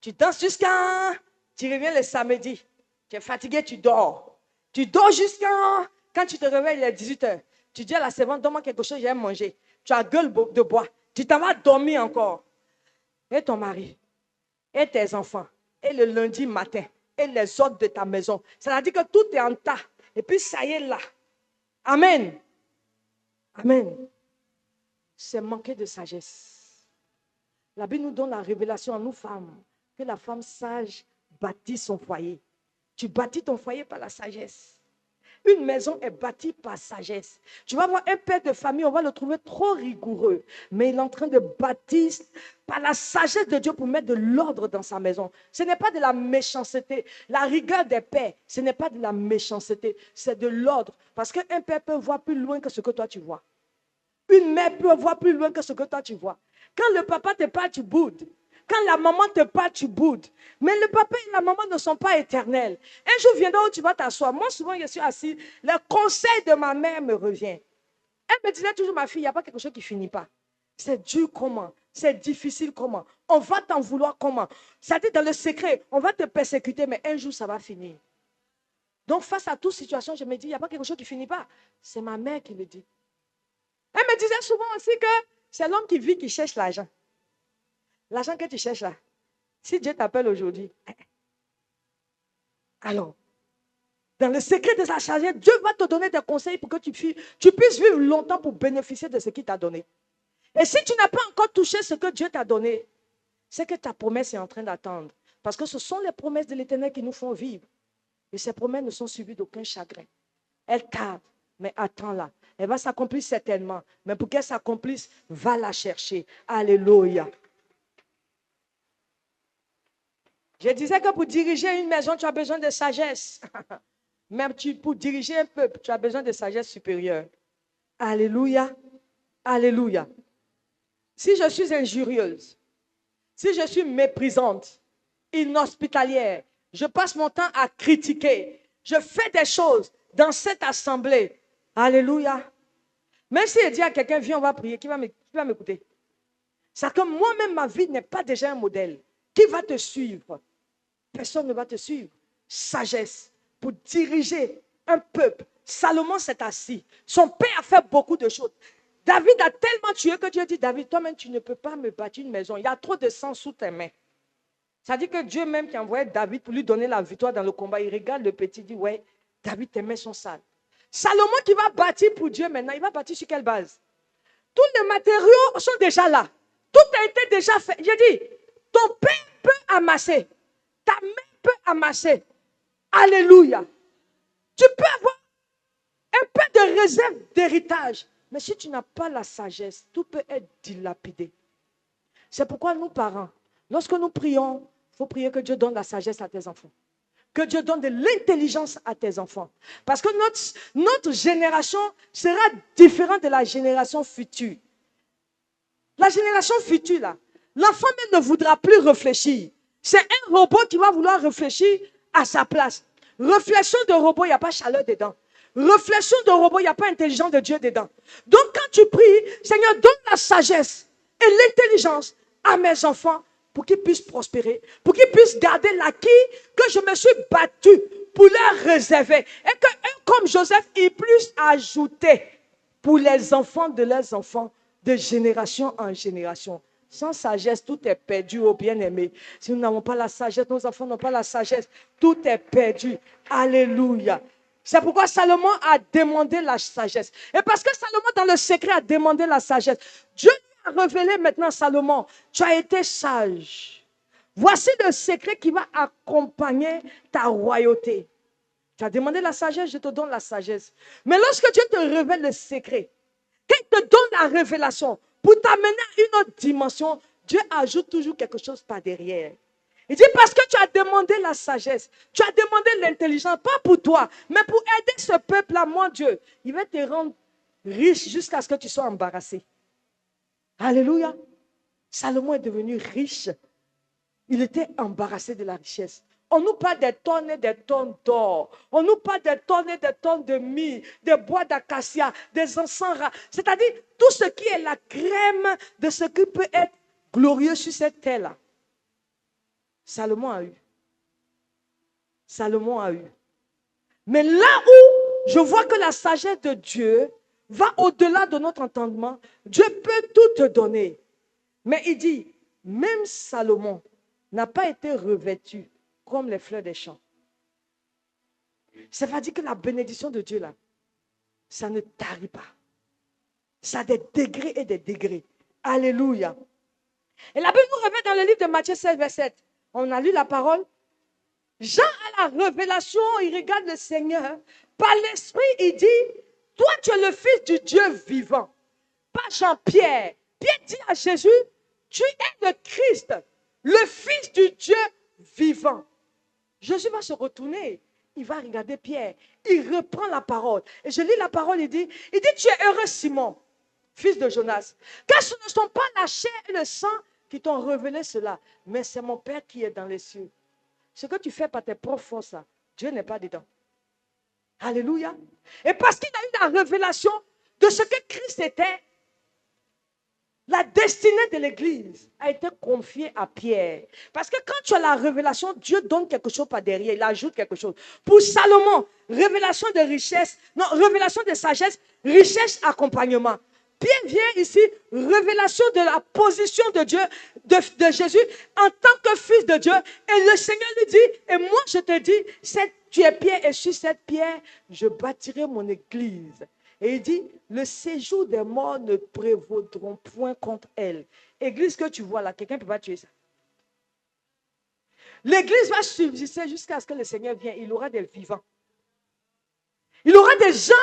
Tu danses jusqu'à, tu reviens le samedi, tu es fatigué, tu dors. Tu dors jusqu'à, quand tu te réveilles, il est 18h. Tu dis à la servante, donne-moi quelque chose, j'ai mangé. Tu as gueule de bois. Tu t'en vas dormir encore. Et ton mari, et tes enfants, et le lundi matin, et les autres de ta maison. Ça veut dire que tout est en tas. Et puis ça y est là. Amen. Amen. C'est manquer de sagesse. La Bible nous donne la révélation à nous femmes, que la femme sage bâtit son foyer. Tu bâtis ton foyer par la sagesse. Une maison est bâtie par sagesse. Tu vas voir un père de famille, on va le trouver trop rigoureux, mais il est en train de bâtir par la sagesse de Dieu pour mettre de l'ordre dans sa maison. Ce n'est pas de la méchanceté. La rigueur des pères, ce n'est pas de la méchanceté, c'est de l'ordre. Parce qu'un père peut voir plus loin que ce que toi tu vois. Une mère peut voir plus loin que ce que toi tu vois. Quand le papa te parle, tu boudes. Quand la maman te bat, tu boudes. Mais le papa et la maman ne sont pas éternels. Un jour viendra où tu vas t'asseoir. Moi, souvent, je suis assis. Le conseil de ma mère me revient. Elle me disait toujours, ma fille, il n'y a pas quelque chose qui ne finit pas. C'est dur comment? C'est difficile comment? On va t'en vouloir comment? C'est-à-dire dans le secret, on va te persécuter, mais un jour, ça va finir. Donc, face à toute situation, je me dis, il n'y a pas quelque chose qui ne finit pas. C'est ma mère qui le dit. Elle me disait souvent aussi que c'est l'homme qui vit qui cherche l'argent. L'argent que tu cherches là, si Dieu t'appelle aujourd'hui, alors, dans le secret de sa sagesse, Dieu va te donner des conseils pour que tu puisses vivre longtemps pour bénéficier de ce qu'il t'a donné. Et si tu n'as pas encore touché ce que Dieu t'a donné, c'est que ta promesse est en train d'attendre. Parce que ce sont les promesses de l'Éternel qui nous font vivre. Et ces promesses ne sont suivies d'aucun chagrin. Elles tardent, mais attends-la. Elle va s'accomplir certainement. Mais pour qu'elle s'accomplisse, va la chercher. Alléluia. Je disais que pour diriger une maison, tu as besoin de sagesse. Même pour diriger un peuple, tu as besoin de sagesse supérieure. Alléluia. Alléluia. Si je suis injurieuse, si je suis méprisante, inhospitalière, je passe mon temps à critiquer, je fais des choses dans cette assemblée. Alléluia. Même si je dis à quelqu'un, viens, on va prier, qui va m'écouter? C'est que moi-même, ma vie n'est pas déjà un modèle. Qui va te suivre? Personne ne va te suivre. Sagesse pour diriger un peuple. Salomon s'est assis. Son père a fait beaucoup de choses. David a tellement tué que Dieu dit, David, toi-même, tu ne peux pas me bâtir une maison. Il y a trop de sang sous tes mains. Ça dit que Dieu même qui a envoyé David pour lui donner la victoire dans le combat, il regarde le petit, il dit, ouais, David, tes mains sont sales. Salomon qui va bâtir pour Dieu maintenant, il va bâtir sur quelle base? Tous les matériaux sont déjà là. Tout a été déjà fait. Je dis, ton père peut amasser. Ta main peut amasser. Alléluia. Tu peux avoir un peu de réserve d'héritage. Mais si tu n'as pas la sagesse, tout peut être dilapidé. C'est pourquoi nous, parents, lorsque nous prions, il faut prier que Dieu donne la sagesse à tes enfants. Que Dieu donne de l'intelligence à tes enfants. Parce que notre génération sera différente de la génération future. La génération future, là, l'enfant même ne voudra plus réfléchir. C'est un robot qui va vouloir réfléchir à sa place. Réflexion de robot, il n'y a pas chaleur dedans. Réflexion de robot, il n'y a pas intelligence de Dieu dedans. Donc quand tu pries, Seigneur, donne la sagesse et l'intelligence à mes enfants pour qu'ils puissent prospérer, pour qu'ils puissent garder l'acquis que je me suis battu pour leur réserver. Et que comme Joseph, ils puissent ajouter pour les enfants de leurs enfants de génération en génération. Sans sagesse, tout est perdu, ô bien-aimés. Si nous n'avons pas la sagesse, nos enfants n'ont pas la sagesse, tout est perdu. Alléluia. C'est pourquoi Salomon a demandé la sagesse. Et parce que Salomon, dans le secret, a demandé la sagesse, Dieu lui a révélé maintenant, Salomon, tu as été sage. Voici le secret qui va accompagner ta royauté. Tu as demandé la sagesse, je te donne la sagesse. Mais lorsque Dieu te révèle le secret, qu'il te donne la révélation pour t'amener à une autre dimension, Dieu ajoute toujours quelque chose par derrière. Il dit parce que tu as demandé la sagesse, tu as demandé l'intelligence, pas pour toi, mais pour aider ce peuple-là, mon Dieu. Il va te rendre riche jusqu'à ce que tu sois embarrassé. Alléluia. Salomon est devenu riche. Il était embarrassé de la richesse. On nous parle des tonnes et des tonnes d'or. On nous parle des tonnes et des tonnes de myrrhe, des bois d'acacia, des encens rares. C'est-à-dire tout ce qui est la crème de ce qui peut être glorieux sur cette terre-là. Salomon a eu. Salomon a eu. Mais là où je vois que la sagesse de Dieu va au-delà de notre entendement, Dieu peut tout te donner. Mais il dit, même Salomon n'a pas été revêtu comme les fleurs des champs. Ça veut dire que la bénédiction de Dieu, là, ça ne tarit pas. Ça a des degrés et des degrés. Alléluia. Et la Bible nous révèle dans le livre de Matthieu 16, verset 7. On a lu la parole. Jean a la révélation, il regarde le Seigneur. Par l'Esprit, il dit, toi tu es le Fils du Dieu vivant. Pas Jean-Pierre. Pierre dit à Jésus, tu es le Christ, le Fils du Dieu vivant. Jésus va se retourner. Il va regarder Pierre. Il reprend la parole. Et je lis la parole, il dit, tu es heureux Simon, fils de Jonas. Car ce ne sont pas la chair et le sang qui t'ont révélé cela. Mais c'est mon Père qui est dans les cieux. Ce que tu fais par tes propres forces, là, Dieu n'est pas dedans. Alléluia. Et parce qu'il a eu la révélation de ce que Christ était, la destinée de l'Église a été confiée à Pierre. Parce que quand tu as la révélation, Dieu donne quelque chose par derrière, il ajoute quelque chose. Pour Salomon, révélation de richesse, non, révélation de sagesse, richesse, accompagnement. Pierre vient ici, révélation de la position de Dieu, de Jésus en tant que fils de Dieu. Et le Seigneur lui dit, et moi je te dis, tu es Pierre et sur cette pierre, je bâtirai mon église. Et il dit, le séjour des morts ne prévaudront point contre elle. Église que tu vois là, quelqu'un ne peut pas tuer ça. L'église va subsister jusqu'à ce que le Seigneur vienne. Il aura des vivants. Il aura des gens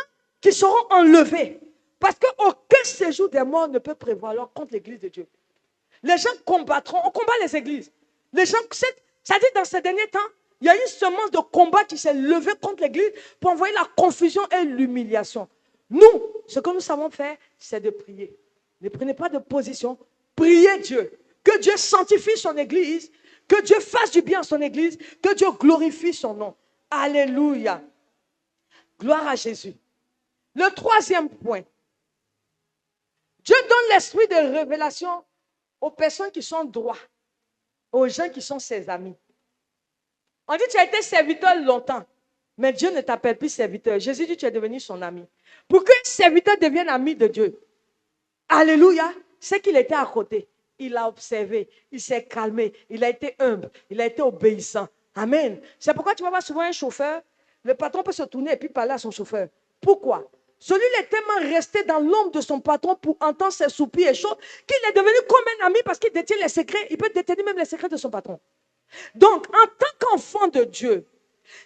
qui seront enlevés. Parce qu'aucun séjour des morts ne peut prévaloir contre l'église de Dieu. Les gens combattront. On combat les églises. Les gens, ça dit dans ces derniers temps, il y a une semence de combat qui s'est levée contre l'église pour envoyer la confusion et l'humiliation. Nous, ce que nous savons faire, c'est de prier. Ne prenez pas de position. Priez Dieu. Que Dieu sanctifie son église. Que Dieu fasse du bien à son église. Que Dieu glorifie son nom. Alléluia. Gloire à Jésus. Le troisième point. Dieu donne l'esprit de révélation aux personnes qui sont droits. Aux gens qui sont ses amis. On dit tu as été serviteur longtemps. Mais Dieu ne t'appelle plus serviteur. Jésus dit tu es devenu son ami. Pour qu'un serviteur devienne ami de Dieu, alléluia, c'est qu'il était à côté. Il a observé, il s'est calmé, il a été humble, il a été obéissant. Amen. C'est pourquoi tu vas voir souvent un chauffeur, le patron peut se tourner et puis parler à son chauffeur. Pourquoi? Celui-là est tellement resté dans l'ombre de son patron pour entendre ses soupirs et choses qu'il est devenu comme un ami parce qu'il détient les secrets. Il peut détenir même les secrets de son patron. Donc, en tant qu'enfant de Dieu,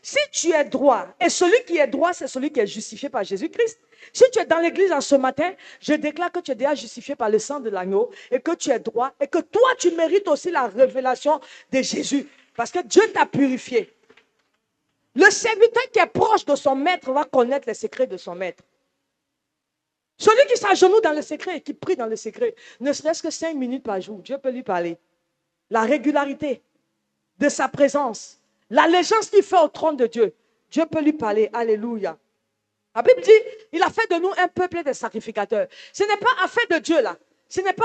si tu es droit, et celui qui est droit, c'est celui qui est justifié par Jésus-Christ. Si tu es dans l'église en ce matin, je déclare que tu es déjà justifié par le sang de l'agneau et que tu es droit et que toi, tu mérites aussi la révélation de Jésus parce que Dieu t'a purifié. Le serviteur qui est proche de son maître va connaître les secrets de son maître. Celui qui s'agenouille dans le secret et qui prie dans le secret, ne serait-ce que 5 minutes par jour, Dieu peut lui parler. La régularité de sa présence. L'allégeance qu'il fait au trône de Dieu, Dieu peut lui parler. Alléluia. La Bible dit, il a fait de nous un peuple de sacrificateurs. Ce n'est pas affaire de Dieu là. Ce n'est pas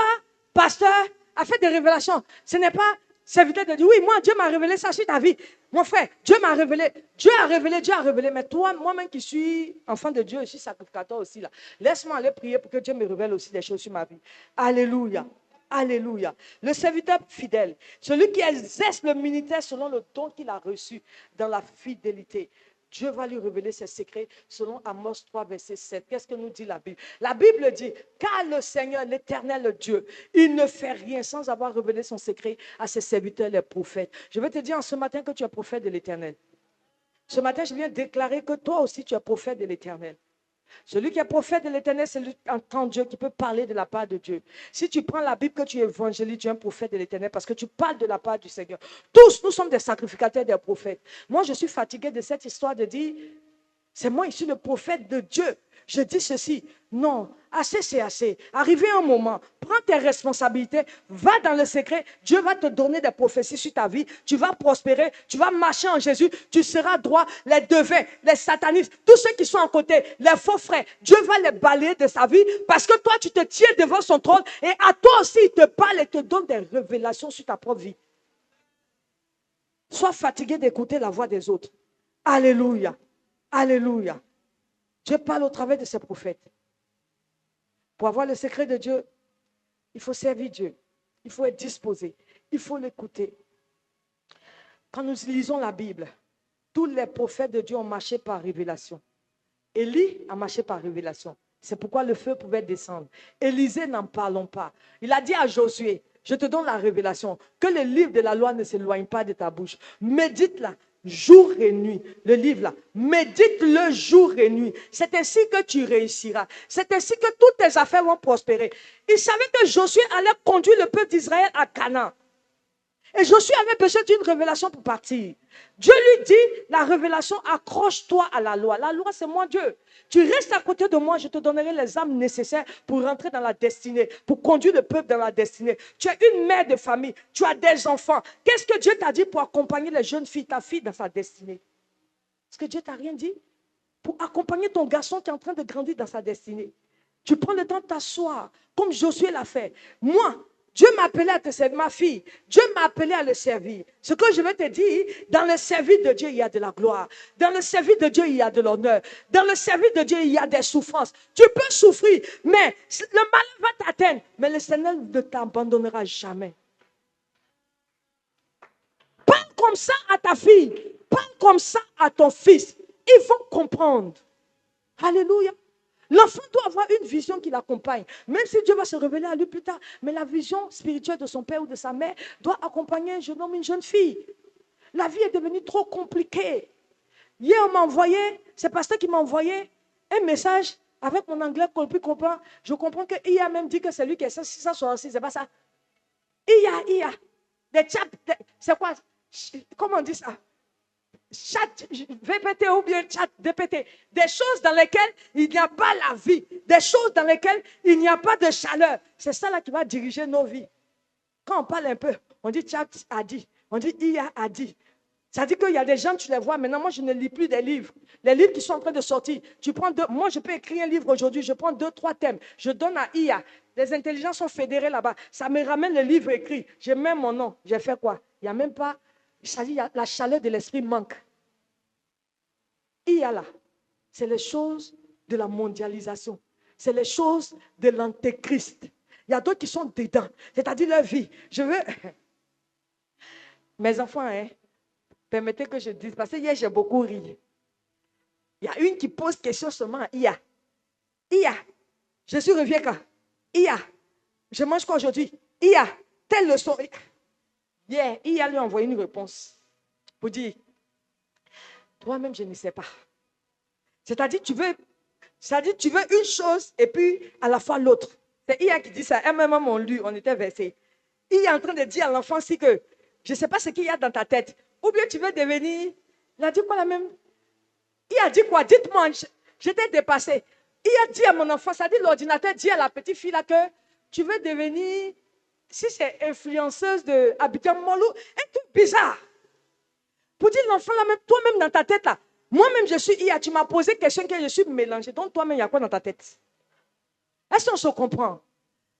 pasteur, affaire de révélation. Ce n'est pas serviteur de Dieu. Oui, moi, Dieu m'a révélé ça sur ta vie. Mon frère, Dieu m'a révélé. Dieu a révélé, Dieu a révélé. Mais toi, moi-même qui suis enfant de Dieu, je suis sacrificateur aussi là. Laisse-moi aller prier pour que Dieu me révèle aussi des choses sur ma vie. Alléluia. Alléluia. Le serviteur fidèle, celui qui exerce le ministère selon le don qu'il a reçu dans la fidélité. Dieu va lui révéler ses secrets selon Amos 3, verset 7. Qu'est-ce que nous dit la Bible? La Bible dit, car le Seigneur, l'Éternel Dieu, il ne fait rien sans avoir révélé son secret à ses serviteurs, les prophètes. Je veux te dire en ce matin que tu es prophète de l'Éternel. Ce matin, je viens déclarer que toi aussi, tu es prophète de l'Éternel. Celui qui est prophète de l'Éternel, c'est celui qui entend Dieu, qui peut parler de la part de Dieu. Si tu prends la Bible, que tu évangélises, tu es un prophète de l'Éternel parce que tu parles de la part du Seigneur. Tous, nous sommes des sacrificateurs, des prophètes. Moi, je suis fatigué de cette histoire de dire, c'est moi, je suis le prophète de Dieu. Je dis ceci. Non, assez c'est assez. Arrivé un moment, prends tes responsabilités, va dans le secret. Dieu va te donner des prophéties sur ta vie. Tu vas prospérer, tu vas marcher en Jésus. Tu seras droit. Les devins, les satanistes, tous ceux qui sont à côté, les faux frères, Dieu va les balayer de sa vie parce que toi, tu te tiens devant son trône et à toi aussi, il te parle et te donne des révélations sur ta propre vie. Sois fatigué d'écouter la voix des autres. Alléluia. Alléluia. Dieu parle au travers de ses prophètes. Pour avoir le secret de Dieu, il faut servir Dieu. Il faut être disposé. Il faut l'écouter. Quand nous lisons la Bible, tous les prophètes de Dieu ont marché par révélation. Élie a marché par révélation. C'est pourquoi le feu pouvait descendre. Élisée, n'en parlons pas. Il a dit à Josué, je te donne la révélation, que le livre de la loi ne s'éloigne pas de ta bouche. Médite-la. Jour et nuit, le livre là, médite-le jour et nuit. C'est ainsi que tu réussiras. C'est ainsi que toutes tes affaires vont prospérer. Il savait que Josué allait conduire le peuple d'Israël à Canaan. Et Josué avait besoin d'une révélation pour partir. Dieu lui dit, la révélation, accroche-toi à la loi. La loi, c'est moi Dieu. Tu restes à côté de moi, je te donnerai les âmes nécessaires pour rentrer dans la destinée, pour conduire le peuple dans la destinée. Tu es une mère de famille, tu as des enfants. Qu'est-ce que Dieu t'a dit pour accompagner les jeunes filles, ta fille dans sa destinée? Est-ce que Dieu t'a rien dit? Pour accompagner ton garçon qui est en train de grandir dans sa destinée. Tu prends le temps de t'asseoir, comme Josué l'a fait. Moi, Dieu m'a appelé à te servir, ma fille. Dieu m'a appelé à le servir. Ce que je vais te dire, dans le service de Dieu, il y a de la gloire. Dans le service de Dieu, il y a de l'honneur. Dans le service de Dieu, il y a des souffrances. Tu peux souffrir, mais le mal va t'atteindre. Mais le Seigneur ne t'abandonnera jamais. Parle comme ça à ta fille. Parle comme ça à ton fils. Ils vont comprendre. Alléluia. L'enfant doit avoir une vision qui l'accompagne. Même si Dieu va se révéler à lui plus tard. Mais la vision spirituelle de son père ou de sa mère doit accompagner un jeune homme, une jeune fille. La vie est devenue trop compliquée. Hier, on m'a envoyé, c'est pasteur qui m'a envoyé un message avec mon anglais qu'on peut comprendre. Je comprends qu'il a même dit que c'est lui qui est 666, c'est pas ça. Il y a des chats, c'est quoi? Comment on dit ça? Chat VPT ou bien chat DPT, des choses dans lesquelles il n'y a pas la vie, des choses dans lesquelles il n'y a pas de chaleur. C'est ça là qui va diriger nos vies. Quand on parle un peu, on dit chat a dit, on dit IA a dit. Ça dit qu'il y a des gens, tu les vois, maintenant moi je ne lis plus des livres. Les livres qui sont en train de sortir, tu prends moi je peux écrire un livre aujourd'hui, je prends 2, 3 thèmes, je donne à IA. Les intelligences sont fédérées là-bas, ça me ramène le livre écrit, j'ai même mon nom, j'ai fait quoi? Il n'y a même pas, ça dit, la chaleur de l'esprit manque. Il y a là, c'est les choses de la mondialisation. C'est les choses de l'antéchrist. Il y a d'autres qui sont dedans, c'est-à-dire leur vie. Je veux... Mes enfants, permettez que je dise, parce que hier j'ai beaucoup ri. Il y a une qui pose question seulement à Ia. Ia, je suis reviens quand? Ia, je mange quoi aujourd'hui? Ia, telle leçon. Hier, Ia lui a envoyé une réponse pour dire, toi-même, je ne sais pas. C'est-à-dire, tu veux une chose et puis à la fois l'autre. C'est IA qui dit ça. Elle-même, on lu, on était versés. Il est en train de dire à l'enfant aussi que je ne sais pas ce qu'il y a dans ta tête. Ou bien tu veux devenir. Il a dit quoi la même? Il a dit quoi? Dites-moi, j'étais dépassée. Il a dit à mon enfant, ça dit l'ordinateur dit à la petite fille là que tu veux devenir, si c'est influenceuse de Abidjan Molou, un truc bizarre. Pour dire l'enfant là même, toi-même dans ta tête là, moi-même je suis IA, tu m'as posé question que je suis mélangée. Donc toi-même, il y a quoi dans ta tête? Est-ce qu'on se comprend?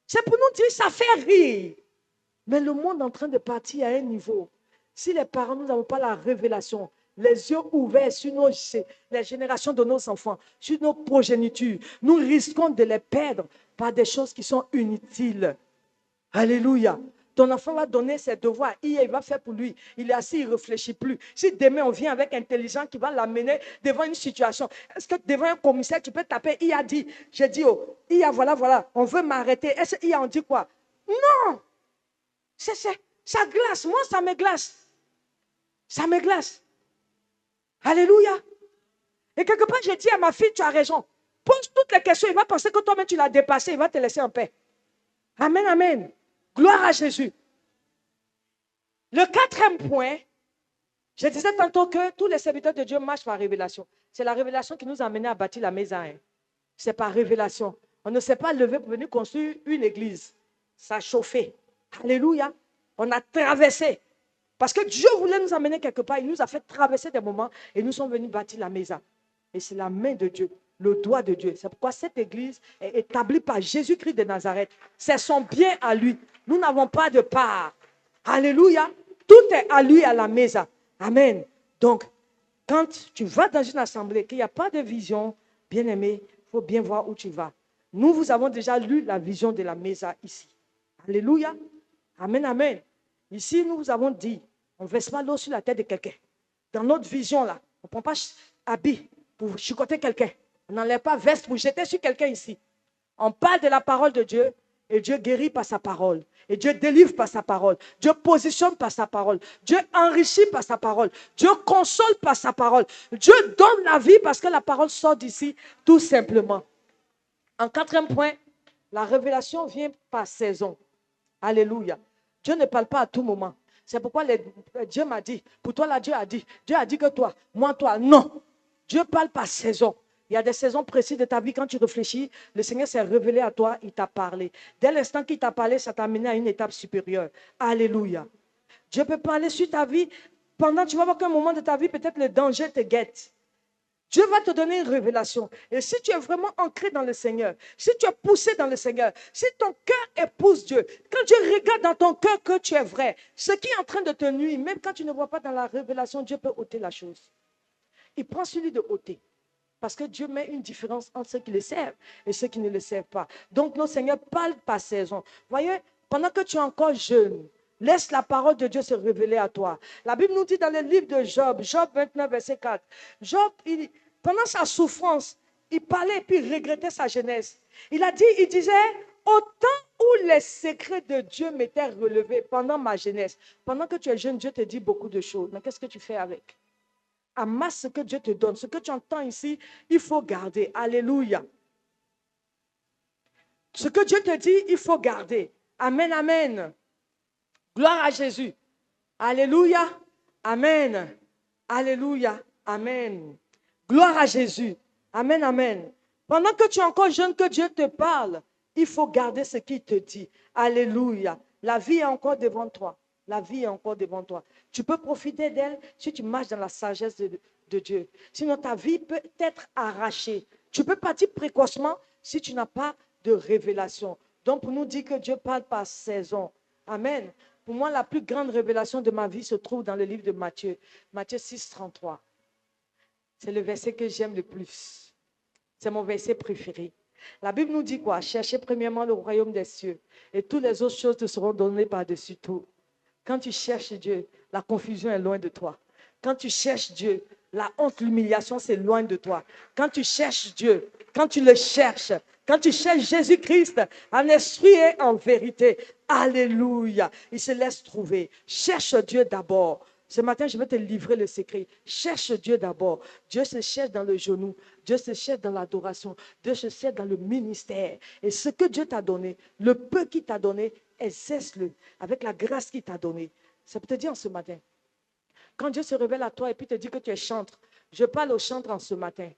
C'est pour nous dire, ça fait rire. Mais le monde est en train de partir à un niveau. Si les parents, nous n'avons pas la révélation, les yeux ouverts sur les générations de nos enfants, sur nos progénitures, nous risquons de les perdre par des choses qui sont inutiles. Alléluia. Ton enfant va donner ses devoirs, il va faire pour lui. Il est assis, il ne réfléchit plus. Si demain on vient avec intelligence qui va l'amener devant une situation, est-ce que devant un commissaire, tu peux taper, il a dit, j'ai dit, oh, il a voilà, on veut m'arrêter. Est-ce qu'il a on dit quoi? Non! Ça glace, moi ça me glace. Ça me glace. Alléluia. Et quelque part, j'ai dit à ma fille, tu as raison. Pose toutes les questions, il va penser que toi-même tu l'as dépassé, il va te laisser en paix. Amen, amen. Gloire à Jésus. Le 4e point, je disais tantôt que tous les serviteurs de Dieu marchent par révélation. C'est la révélation qui nous a amenés à bâtir la maison. C'est par révélation. On ne s'est pas levé pour venir construire une église. Ça a chauffé. Alléluia. On a traversé. Parce que Dieu voulait nous amener quelque part. Il nous a fait traverser des moments et nous sommes venus bâtir la maison. Et c'est la main de Dieu, le doigt de Dieu. C'est pourquoi cette église est établie par Jésus-Christ de Nazareth. C'est son bien à lui. Nous n'avons pas de part. Alléluia. Tout est à lui, à la maison. Amen. Donc, quand tu vas dans une assemblée, qu'il n'y a pas de vision, bien aimé, il faut bien voir où tu vas. Nous vous avons déjà lu la vision de la maison ici. Alléluia. Amen, amen. Ici, nous vous avons dit, on ne verse pas l'eau sur la tête de quelqu'un. Dans notre vision, là, on ne prend pas habit pour chicoter quelqu'un. On n'enlève pas veste pour jeter sur quelqu'un ici. On parle de la parole de Dieu et Dieu guérit par sa parole. Et Dieu délivre par sa parole. Dieu positionne par sa parole. Dieu enrichit par sa parole. Dieu console par sa parole. Dieu donne la vie parce que la parole sort d'ici tout simplement. En 4e point, la révélation vient par saison. Alléluia. Dieu ne parle pas à tout moment. C'est pourquoi Dieu m'a dit, pour toi là, Dieu a dit que toi, moi, toi, non. Dieu parle par saison. Il y a des saisons précises de ta vie, quand tu réfléchis, le Seigneur s'est révélé à toi, il t'a parlé. Dès l'instant qu'il t'a parlé, ça t'a amené à une étape supérieure. Alléluia. Dieu peut parler sur ta vie. Tu vas voir qu'un moment de ta vie, peut-être le danger te guette. Dieu va te donner une révélation. Et si tu es vraiment ancré dans le Seigneur, si tu es poussé dans le Seigneur, si ton cœur épouse Dieu, quand Dieu regarde dans ton cœur que tu es vrai, ce qui est en train de te nuire, même quand tu ne vois pas dans la révélation, Dieu peut ôter la chose. Il prend celui de ôter. Parce que Dieu met une différence entre ceux qui le servent et ceux qui ne le servent pas. Donc, notre Seigneur parle par saison. Voyez, pendant que tu es encore jeune, laisse la parole de Dieu se révéler à toi. La Bible nous dit dans le livre de Job, Job 29, verset 4, Job, pendant sa souffrance, il parlait et puis il regrettait sa jeunesse. Il disait, au temps où les secrets de Dieu m'étaient relevés pendant ma jeunesse, pendant que tu es jeune, Dieu te dit beaucoup de choses. Mais qu'est-ce que tu fais avec? Amasse ce que Dieu te donne. Ce que tu entends ici, il faut garder. Alléluia. Ce que Dieu te dit, il faut garder. Amen, amen. Gloire à Jésus. Alléluia. Amen. Alléluia. Amen. Gloire à Jésus. Amen, amen. Pendant que tu es encore jeune, que Dieu te parle, il faut garder ce qu'il te dit. Alléluia. La vie est encore devant toi. La vie est encore devant toi. Tu peux profiter d'elle si tu marches dans la sagesse de Dieu. Sinon, ta vie peut être arrachée. Tu peux partir précocement si tu n'as pas de révélation. Donc, pour nous dire que Dieu parle par saison. Amen. Pour moi, la plus grande révélation de ma vie se trouve dans le livre de Matthieu. Matthieu 6, 33. C'est le verset que j'aime le plus. C'est mon verset préféré. La Bible nous dit quoi? Cherchez premièrement le royaume des cieux et toutes les autres choses te seront données par-dessus tout. Quand tu cherches Dieu, la confusion est loin de toi. Quand tu cherches Dieu, la honte, l'humiliation, c'est loin de toi. Quand tu cherches Dieu, quand tu le cherches, quand tu cherches Jésus-Christ en esprit et en vérité, alléluia, il se laisse trouver. Cherche Dieu d'abord. Ce matin, je vais te livrer le secret. Cherche Dieu d'abord. Dieu se cherche dans le genou. Dieu se cherche dans l'adoration. Dieu se cherche dans le ministère. Et ce que Dieu t'a donné, le peu qu'il t'a donné, exerce-le avec la grâce qu'il t'a donnée. Ça peut te dire en ce matin. Quand Dieu se révèle à toi et puis te dit que tu es chantre, je parle aux chantres en ce matin.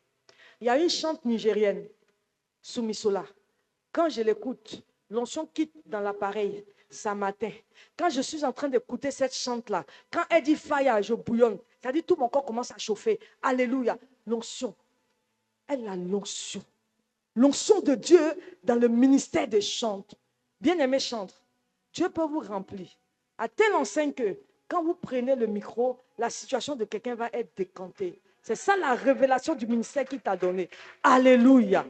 Il y a une chante nigérienne, Soumisola. Quand je l'écoute, l'onction quitte dans l'appareil. Ça m'atteint. Quand je suis en train d'écouter cette chante-là, quand elle dit fire, je bouillonne. C'est-à-dire tout mon corps commence à chauffer. Alléluia. L'onction. Elle a l'onction. L'onction de Dieu dans le ministère des chantres. Bien-aimés chantres, Dieu peut vous remplir à telle enseigne que quand vous prenez le micro, la situation de quelqu'un va être décantée. C'est ça la révélation du ministère qu'il t'a donné. Alléluia.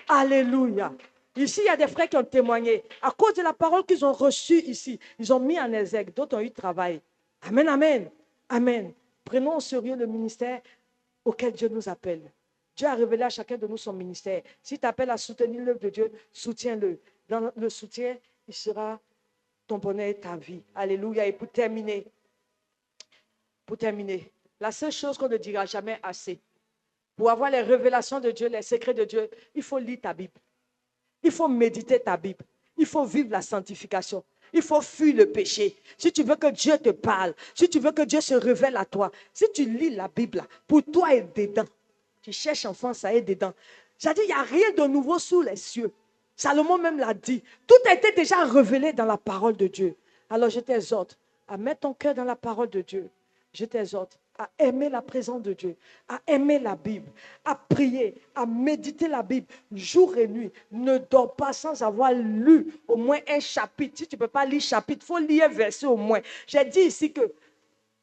Alléluia. Ici, il y a des frères qui ont témoigné. À cause de la parole qu'ils ont reçue ici, ils ont mis en exergue. D'autres ont eu travail. Amen, amen. Amen. Prenons au sérieux le ministère auquel Dieu nous appelle. Dieu a révélé à chacun de nous son ministère. Si tu appelles à soutenir l'œuvre de Dieu, soutiens-le. Dans le soutien, il sera ton bonheur et ta vie. Alléluia. Et pour terminer, la seule chose qu'on ne dira jamais assez, pour avoir les révélations de Dieu, les secrets de Dieu, il faut lire ta Bible. Il faut méditer ta Bible. Il faut vivre la sanctification. Il faut fuir le péché. Si tu veux que Dieu te parle, si tu veux que Dieu se révèle à toi, si tu lis la Bible, pour toi est dedans. Tu cherches enfant, ça est dedans. C'est-à-dire, il n'y a rien de nouveau sous les cieux. Salomon même l'a dit. Tout a été déjà révélé dans la parole de Dieu. Alors je t'exhorte à mettre ton cœur dans la parole de Dieu. Je t'exhorte à aimer la présence de Dieu, à aimer la Bible, à prier, à méditer la Bible jour et nuit. Ne dors pas sans avoir lu au moins un chapitre. Si tu ne peux pas lire chapitre, il faut lire un verset au moins. J'ai dit ici que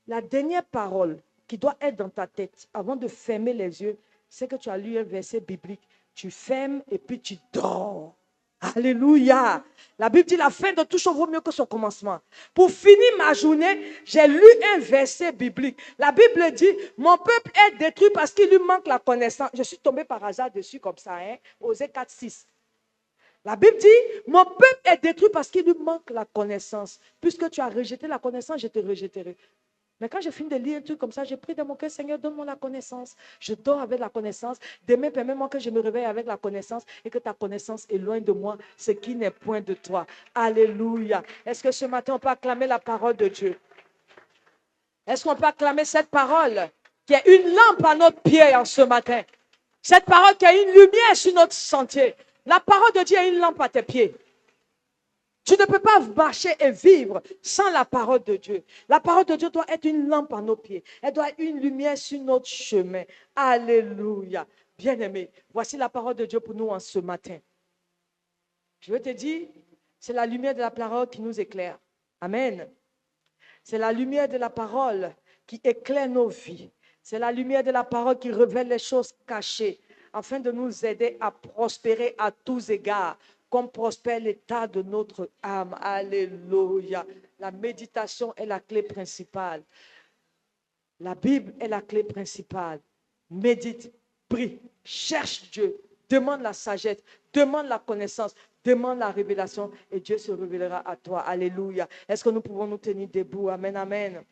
la dernière parole qui doit être dans ta tête avant de fermer les yeux, c'est que tu as lu un verset biblique. Tu fermes et puis tu dors. Alléluia. La Bible dit la fin de tout chose vaut mieux que son commencement. Pour finir ma journée, j'ai lu un verset biblique. La Bible dit, mon peuple est détruit parce qu'il lui manque la connaissance. Je suis tombée par hasard dessus comme ça, Osée 4, 6. La Bible dit, mon peuple est détruit parce qu'il lui manque la connaissance. Puisque tu as rejeté la connaissance, je te rejetterai. Mais quand je finis de lire un truc comme ça, je prie dans mon cœur, Seigneur, donne-moi la connaissance. Je dors avec la connaissance. Demain, permets-moi que je me réveille avec la connaissance et que ta connaissance éloigne de moi ce qui n'est point de toi. Alléluia. Est-ce que ce matin, on peut acclamer la parole de Dieu? Est-ce qu'on peut acclamer cette parole qui est une lampe à notre pied en ce matin? Cette parole qui est une lumière sur notre sentier. La parole de Dieu est une lampe à tes pieds. Tu ne peux pas marcher et vivre sans la parole de Dieu. La parole de Dieu doit être une lampe à nos pieds. Elle doit être une lumière sur notre chemin. Alléluia. Bien-aimé, voici la parole de Dieu pour nous en ce matin. Je veux te dire, c'est la lumière de la parole qui nous éclaire. Amen. C'est la lumière de la parole qui éclaire nos vies. C'est la lumière de la parole qui révèle les choses cachées afin de nous aider à prospérer à tous égards, comme prospère l'état de notre âme. Alléluia. La méditation est la clé principale. La Bible est la clé principale. Médite, prie, cherche Dieu, demande la sagesse, demande la connaissance, demande la révélation et Dieu se révélera à toi. Alléluia. Est-ce que nous pouvons nous tenir debout? Amen, amen.